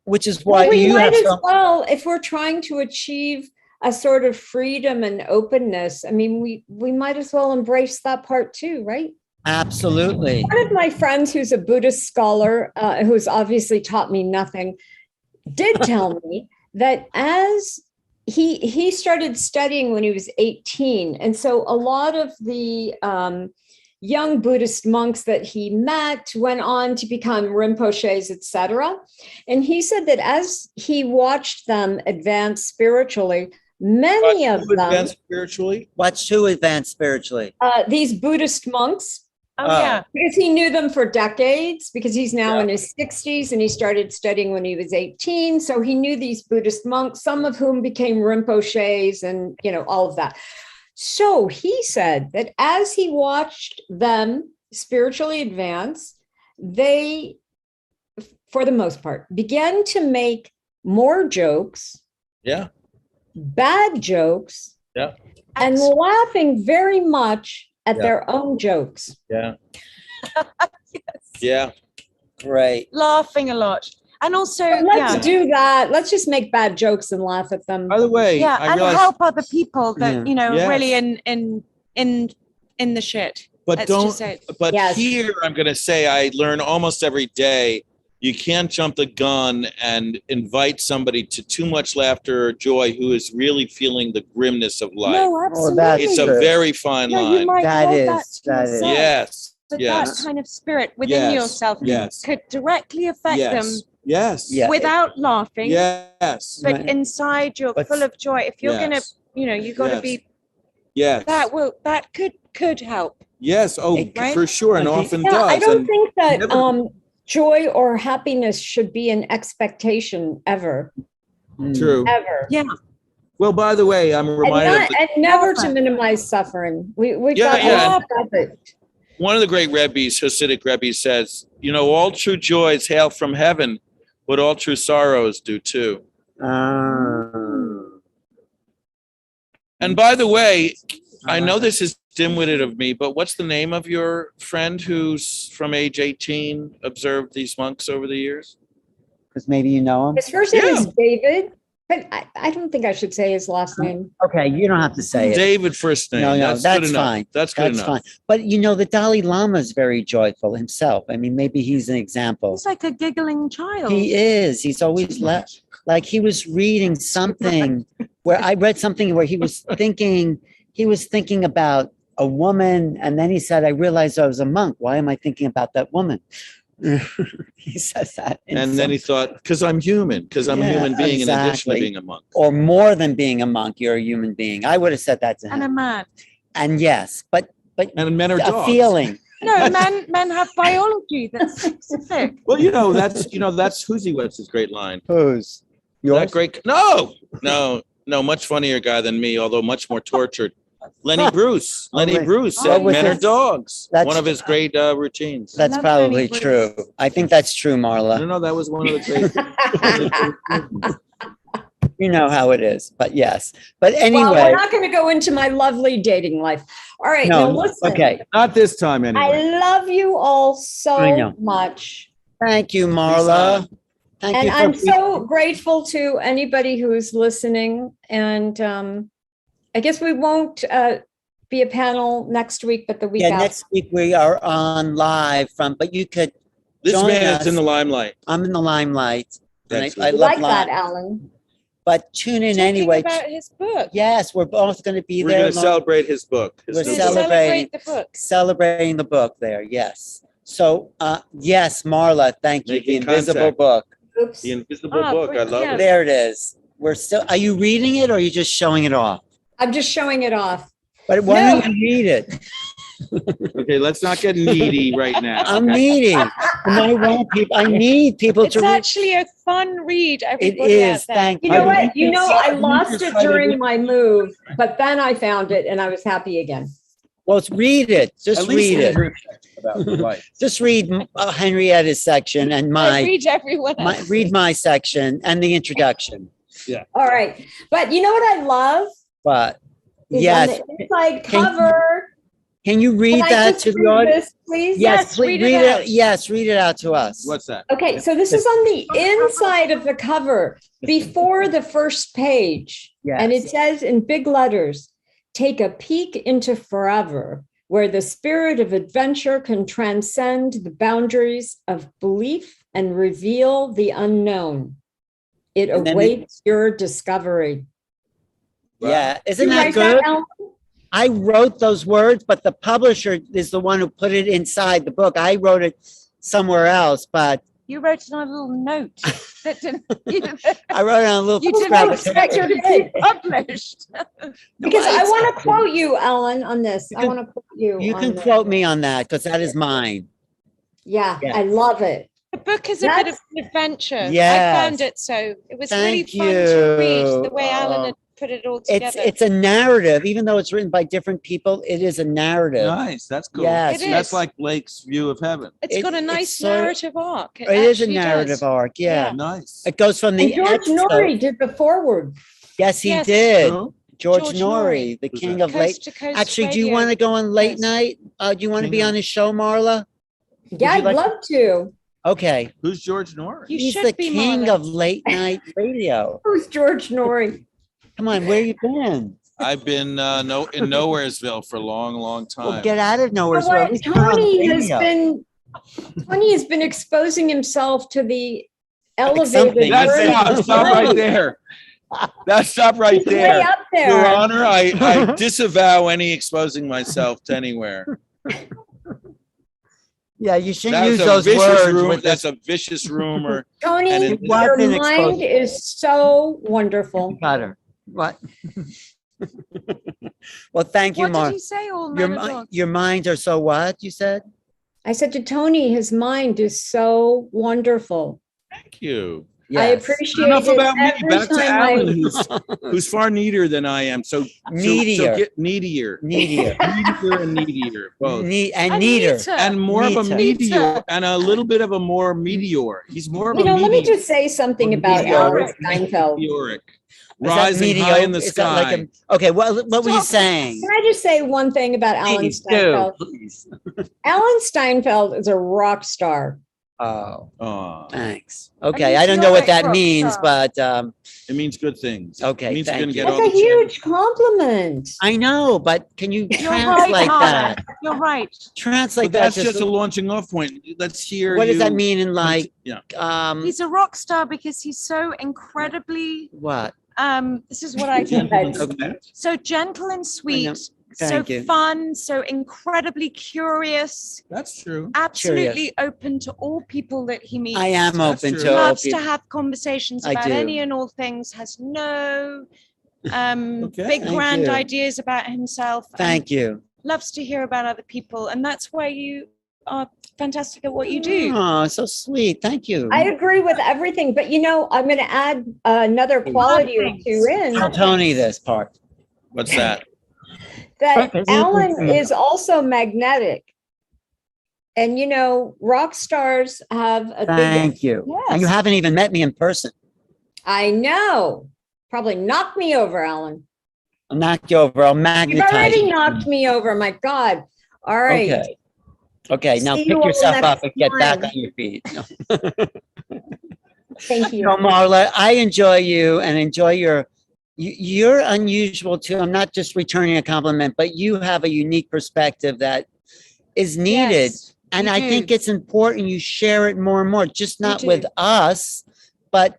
Which is why Well, we you might have as so. well, if we're trying to achieve a sort of freedom and openness, I mean, we might as well embrace that part too, right? Absolutely. One of my friends who's a Buddhist scholar, who's obviously taught me nothing, did tell me that as he started studying when he was 18. And so a lot of the young Buddhist monks that he met went on to become Rinpoches, etc. And he said that as he watched them advance spiritually, Many of Who them, advanced spiritually? What's who advanced spiritually? these Buddhist monks, Oh, Oh. yeah. because he knew them for decades, because he's now Yeah. in his 60s and he started studying when he was 18. So he knew these Buddhist monks, some of whom became Rinpoches and, all of that. So he said that as he watched them spiritually advance, they, for the most part, began to make more jokes, Yeah. bad jokes, Yeah. and laughing very much at Yeah. their own jokes. Yeah. Yes. Yeah. Right. Laughing a lot. And also, But let's yeah. do that. Let's just make bad jokes and laugh at them. By the way, Yeah, I and realize, help other people that, Yes. really in the shit. but Let's don't, just say it. but Yes. here I'm going to say I learn almost every day. You can't jump the gun and invite somebody to too much laughter or joy who is really feeling the grimness of life. No, absolutely. that's It's a true. very fine No, line. you might That hold is- that to that is. yourself. Yes. But Yes. that kind of spirit within Yes. yourself Yes. could directly affect them Yes. Yes. Yeah. without laughing. Yes. But Right. inside you're But- full of joy. If you're gonna, Yes. you got to Yes. be. Yes. That could help. Yes. Oh, Right? for sure. And often Yeah, does. I don't And think that never- joy or happiness should be an expectation ever, true. ever. Yeah. Well, by the way, I'm And, reminded of and never to minimize suffering. We Yeah, got yeah. all of it. one of the great Rebbes, Hasidic Rebbes says, all true joys hail from heaven, but all true sorrows do too. And by the way, I know this is dim-witted of me, but what's the name of your friend who's from age 18 observed these monks over the years? Because maybe you know him. His first name is Yeah. David, but I don't think I should say his last name. Okay, you don't have to say it. David first name. No, that's that's good enough. fine. That's good That's enough. fine. But the Dalai Lama is very joyful himself. I mean, maybe he's an example. It's like a giggling child. He is. He's always like he was reading something where I read something where he was thinking about a woman, and then he said, I realized I was a monk. Why am I thinking about that woman? He says that. And then he thought, because I'm human, because I'm a Yeah, human being in addition exactly. to being a monk. or more than being a monk, you're a human being. I would have said that to and a him. man. And yes, but And men are a dogs. feeling. No, men have biology that's specific. Well, that's Huziewicz' great line. Who's That yours? great. No, much funnier guy than me, although much more tortured. Lenny Bruce. Lenny Lenny. Bruce Oh, said was men are his- dogs. That's- One of his great routines. That's Love probably Lenny Bruce. true. I think that's true, Marla. No, that was one of the great. You know how it is, but yes. But Well, anyway, we're not going to go into my lovely dating life. All right, now no, listen. okay. Not this time, anyway. I love you all I so know. much. Thank you, Marla. Thank And you. I'm so grateful to anybody who's listening. And I guess we won't be a panel next week, but the week after. Next week we are on live but you could, This join man us. is in the limelight. I'm in the limelight. And Next I week. love Like that, live. Alan. But tune in Talking anyway. about his book. Yes, we're both going to be We're there. going to celebrate his book. We're His new book. celebrating- the book. Celebrating the book there. Yes. So, yes, Marla, thank you. Making The Invisible contact. Book. Oops. The Invisible Ah, Book. I love yeah. it. There it is. Are you reading it or are you just showing it off? I'm just showing it off. But why No. don't you read it? Okay, let's not get needy right now. I'm okay? needy. I need people It's to read. actually a fun read. It Everybody out is. there. Thank You you. know what? You know, I You lost just it try to during read- my move, but then I found it and I was happy again. Well, read it. At Just least read it. read about life. Just read Henrietta's section and I my read everyone my else. read my section and the introduction. All right. But you know what I love? But Is yes, on the inside Can- cover. can you read Can I that just to the read audience? this, please? Yes, please read it read out. it. Yes, read it out to us. What's that? Okay, so this is on the inside of the cover before the first page. Yes. And it says in big letters, take a peek into forever, where the spirit of adventure can transcend the boundaries of belief and reveal the unknown. It And then awaits your discovery. Yeah, isn't You that write good? Alan? I wrote those words, but the publisher is the one who put it inside the book. I wrote it somewhere else, but You wrote it on a little note. that didn't, I wrote it on a little you didn't scrap expect paper. it to be published. Because I it's- want to quote you, Ellen, on this. You I can- want to quote you. You on can this. quote me on that because that is mine. Yeah, Yeah. I love it. The book is a bit of an adventure. Yes. I found it so. It was really Thank fun to read you. the way Alan had put it all together. It's a narrative, even though it's written by different people. It is a narrative. Nice. That's cool. Yes, It That's is. like Blake's view of heaven. It's got a it's nice sort of- narrative arc. It is a actually narrative does. arc. Yeah. Nice. It goes from And the George episode- Noory did the foreword. Yes, he Yes. did. Who? George George Noory, Noory. the Who's king that? of late. Coast to Coast Actually, do you Radio. want to go on late Yes. night? Do you want to King be of- on his show, Marla? Yeah, you I'd like- love to. Okay. Who's George Noory? You He's should the be, king Marla. of late night radio. Who's George Noory? Come on, where you been? I've been in Nowheresville for a long, long time. Well, get out of You nowhere. know what? Tony has been exposing himself to the elevated. something. That's version of stop right life. there. That's stop right He's way there. up Your there. Honor, I disavow any exposing myself to anywhere. Yeah, you shouldn't That's use a those vicious words rumor. with That's this a vicious rumor. Tony, And it your wasn't mind exposed. is so wonderful. cutter. What? Well, thank you, What did Mark. you say? All Your, men are mi- dogs? your minds are so what, you said? I said to Tony, his mind is so wonderful. Thank you. I Yes. appreciate Enough it about me. every Back to time Alan, I. who's far neater than I am. So Needier. get needier. Needier. Needier and needier, both. And neater. Anita. And more of a Neater. meteor and a little bit of a more meteor. He's more of You a know, let me meteor. just say something about Meteoric. Alan Steinfeld. Meteoric. Is that Rising high in the mediocre? Is that like sky. okay, what were you saying? Can I just say one thing about Alan Please do, Steinfeld? please. Alan Steinfeld is a rock star. Oh, Oh, thanks. Okay, I don't know what that means, but it means good things. Okay, It means you're thank gonna you. get That's all a the channels. huge compliment. I know, but can you You're right, translate Marla. that? You're right. Translate But that's that. just a launching off point. Let's hear. What does that you- mean in like Yeah. He's a rock star because he's so incredibly. what? This is what I think. Okay. So gentle and sweet, so Thank you. fun, so incredibly curious, That's true. absolutely open to all people that he meets. I am That's open true. to all Loves to people. have conversations I about do. any and all things, has no Okay. big Thank grand you. ideas about himself. and Thank you. Loves to hear about other people. And that's why you are fantastic at what you do. Oh, so sweet. Thank you. I agree with everything, but you know, I'm going to add another quality or two in. Tell Tony this part. What's that? That Perfect. Alan is also magnetic. And you know, rock stars have a big, Thank you. And you Yes. haven't even met me in person. I know, probably knocked me over, Alan. I'll knock you over. I'll You've magnetize already you. knocked me over, my God. All right. Okay. Okay, now See pick you all yourself next up and get back time. on your feet. No. Thank you. No, Marla, I enjoy you and enjoy you're unusual too. I'm not just returning a compliment, but you have a unique perspective that is needed. Yes, And you I do. think it's important you share it more and more, just not do. with us, but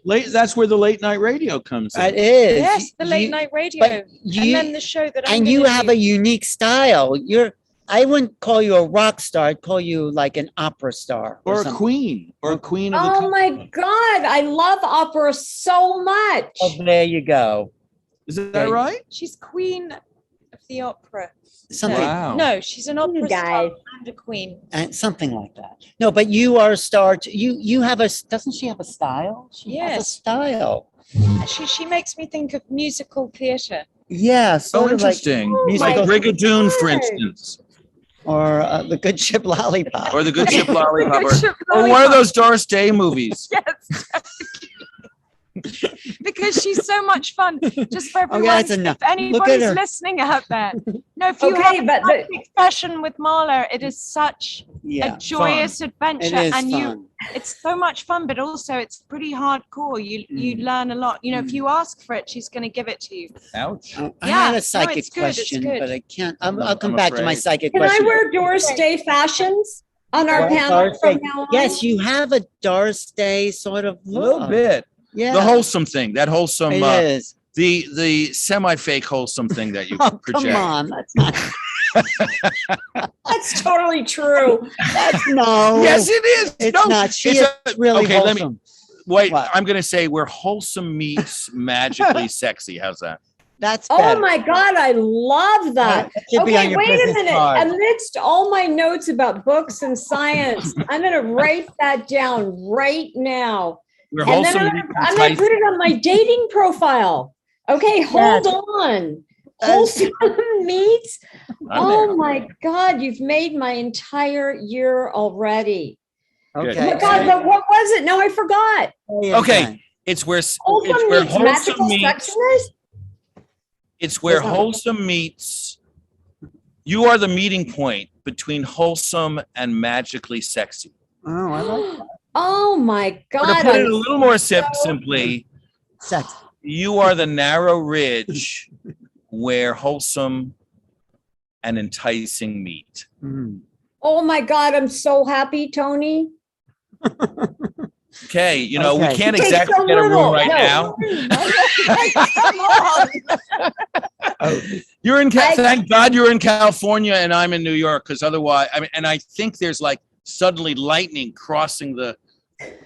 That's where the late night radio comes in. it is. Yes, the late You- night radio. But And you, then the show that I'm and you gonna have do. a unique style. I wouldn't call you a rock star. I'd call you like an opera star. Or a something. queen. Or a queen of the Oh my God, I love opera so much. Oh, there you go. Is that Okay. right? She's queen of the opera. Something Wow. No, she's an opera guys. star and a queen. and something like that. No, but you are a star. You have a. Doesn't she have a style? She has a Yes. style. She makes me think of musical theater. Yeah, Oh, sort of like interesting. musical- Like Brigadoon, for God. instance. or the Good Ship Lollipop. Or the Good Ship Lollipop. Good Ship Or one of Lollipop. those Doris Day movies. Yes. Because she's so much fun. Just for everyone, that's enough. if Look at anybody's her. listening out there. No, if you Okay, have a but fantastic session with Marla, it is such Yeah, a joyous it adventure. is And fun. it's so much fun, but also it's pretty hardcore. You learn a lot. You know, if you ask for it, she's going to give it to you. Ouch. I Yeah, had no, a psychic it's good, it's question, good. but I can't. No, I'll come I'm back to my afraid. psychic Can I question. wear Doris Day fashions on our Well, panel Doris from Day- now on? Yes, you have a Doris Day sort of A little look. bit. Yeah, The wholesome thing. That wholesome, it is. the semi-fake wholesome thing that you Oh, come project. on, that's not. That's totally true. That's no. Yes, it is. it's No, not. She it's is a- really okay, let me- wholesome. wait, What? I'm going to say where wholesome meets magically sexy. How's that? That's Oh better. my God, I love that. That should be on Okay, your wait a business minute. card. Amidst all my notes about books and science, I'm going to write that down right now. Where And then wholesome I'm going to put it on my dating profile. Okay, hold Yes. on. Wholesome meets. I'm Oh there. my God, you've made my entire year already. Good. Oh my Okay. God, but what was it? No, I forgot. Okay. It's where Wholesome meets wholesome magical meets. sexiness. It's where Is that- wholesome meets. You are the meeting point between wholesome and magically sexy. Oh, I like Oh my Or to God. put it I'm a little more simply, sex. you are the narrow ridge where wholesome and enticing meet. Mm. Oh my God, I'm so happy, Tony. Okay, you know, we Okay. can't Take exactly so get a room little. right No. now. You're in thank God you're in California and I'm in New York, because otherwise, I mean, and I think there's like suddenly lightning crossing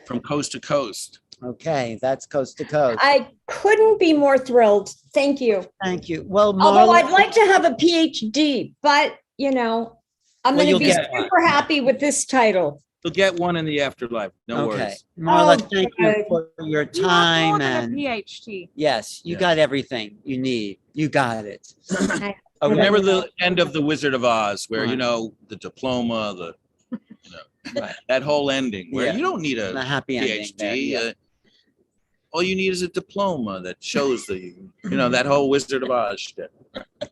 from coast to coast. Okay, that's coast to coast. I couldn't be more thrilled. Thank you. Thank you. Well, Although Marla, I'd like to have a PhD, but I'm Well, going to you'll be get one. super happy with this title. You'll get one in the afterlife. No okay. worries. Marla, Oh, thank you good. for your You have more time than and a PhD. yes, you Yeah. got everything you need. You got it. I- Okay. Remember the end of The Wizard of Oz, where, Right. the diploma, Right. that whole ending, where Yeah. you don't need The a happy ending there, PhD. yeah. All you need is a diploma that shows that whole Wizard of Oz shit.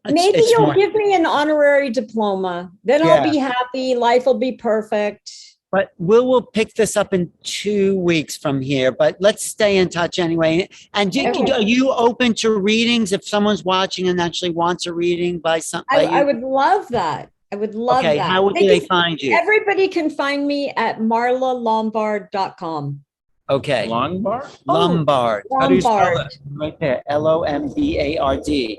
Maybe it's you'll more- give me an honorary diploma. Then Yeah. I'll be happy. Life will be perfect. But we'll pick this up in 2 weeks from here, but let's stay in touch anyway. And Okay. are you open to readings if someone's watching and actually wants a reading by I you? would love that. I would love Okay, that. how would they find you? Everybody can find me at marlalombard.com. Okay, Lombard? Lombard, How do you spell Lombard. that? right there, Lombard.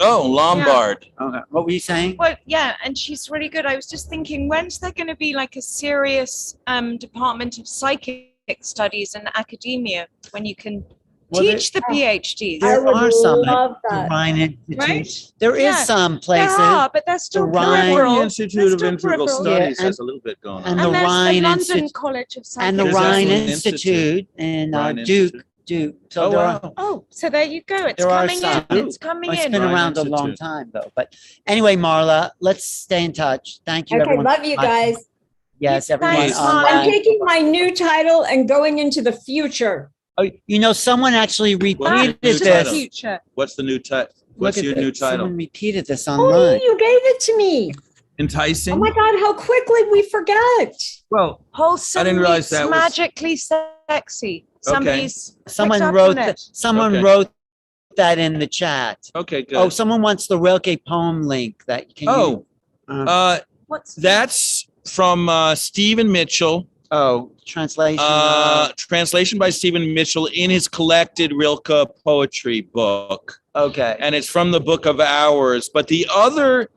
Oh, Lombard. Okay, what were you saying? Well, yeah, and she's really good. I was just thinking, when's there going to be like a serious Department of Psychic Studies in academia when you can Well, teach the PhDs? there I would are some at love the that. Rhine Institute. Right? There is Yeah. some There places. are, but they're still Rhine- peripheral. California Institute They're of still Integral peripheral. Studies Yeah, has a little bit going on. and And the there's Rhine the London Institute- College of Psychic And the There's Rhine actually an Institute in Rhine Duke. Institute. Duke. So Oh, there are, wow. Oh, so there you go. It's There are coming some. in. It's coming it's in. been Rhine around a long Institute. time though. But anyway, Marla, let's stay in touch. Thank you, Okay, everyone. love you guys. Yes, everyone Thanks, Marla. I'm online. taking my new title and going into the future. Oh, someone actually What's repeated the new Back to the title? this. future. What's the new title? What's Look at your this. new title? Someone repeated this Oh, online. you gave it to me. Enticing? Oh my God, how quickly we forget. Well, Wholesome I didn't realize meets that was- magically sexy. Somebody's Someone picked up wrote on that. it. Someone Okay. wrote that in the chat. okay, good. Oh, someone wants the Rilke poem link. That can Oh, you? What's that's from Stephen Mitchell. Translation. Translation by Stephen Mitchell in his collected Rilke poetry book. Okay. And it's from the Book of Hours. But the other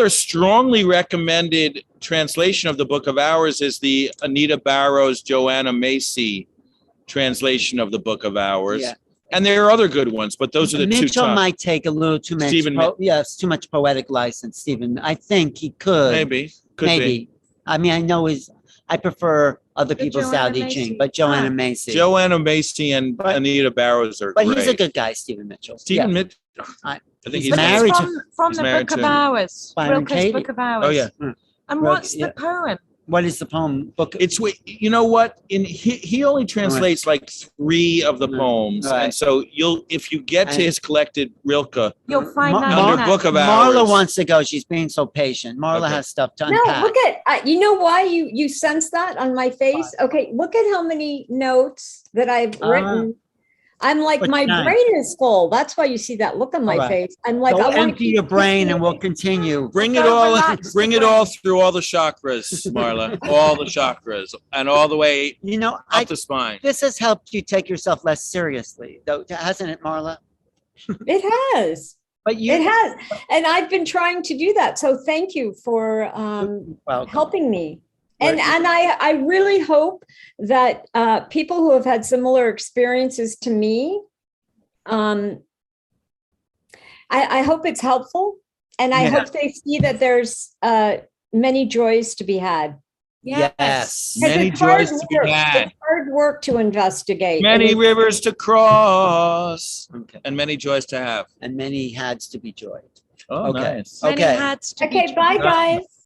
strongly recommended translation of the Book of Hours is the Anita Barrows, Joanna Macy translation of the Book of Hours. Yeah. And there are other good ones, but those are the two Mitchell top. might take a little too much. Stephen Yes, too much poetic license. Stephen, I think he could. Maybe. Could Maybe. I mean, I know I prefer other people's Joanna Saudi Macy. Ching, but Joanna Ah. Macy. be. Joanna Macy and But- Anita Barrows are But great. he's a good guy, Stephen Mitchell. Stephen Yeah. Mitchell. I- I think he's he's But married it's to- from he's the married Book of to Hours. Byron Rilke's Katie. Book of Hours. Oh, yeah. And Rilke, what's yeah. the poem? What is the poem? Book. It's you know what? He only translates like 3 of the Mm, poems, right. and so if you get to And- his collected Rilke You'll find Mar- that under in there. Book of Marla Hours. wants to go. She's being so patient. Marla Okay. has stuff to No, unpack. look at, you know why you sense that on my face? Okay, look at how many notes that I've written. I'm like, But my none. brain is full. That's why you see that look on my All right. face. I'm like, Go I want to empty your brain and we'll continue. Bring it Don't all, relax bring the it brain. all through all the chakras, Marla. All the chakras, and all the way up the spine. This has helped you take yourself less seriously, though, hasn't it, Marla? It has. But you It has. And I've been trying to do that. So thank you for Welcome. helping me. And I really hope that people who have had similar experiences to me, I hope it's helpful, and I hope they see that there's many joys to be had. Yes. Many It's hard joys to be work. had. It's hard work to investigate. Many And rivers to cross Okay. and many joys to have. And many hads to be joyed. Oh, Okay. nice. Many Okay. hats to okay, be bye, guys.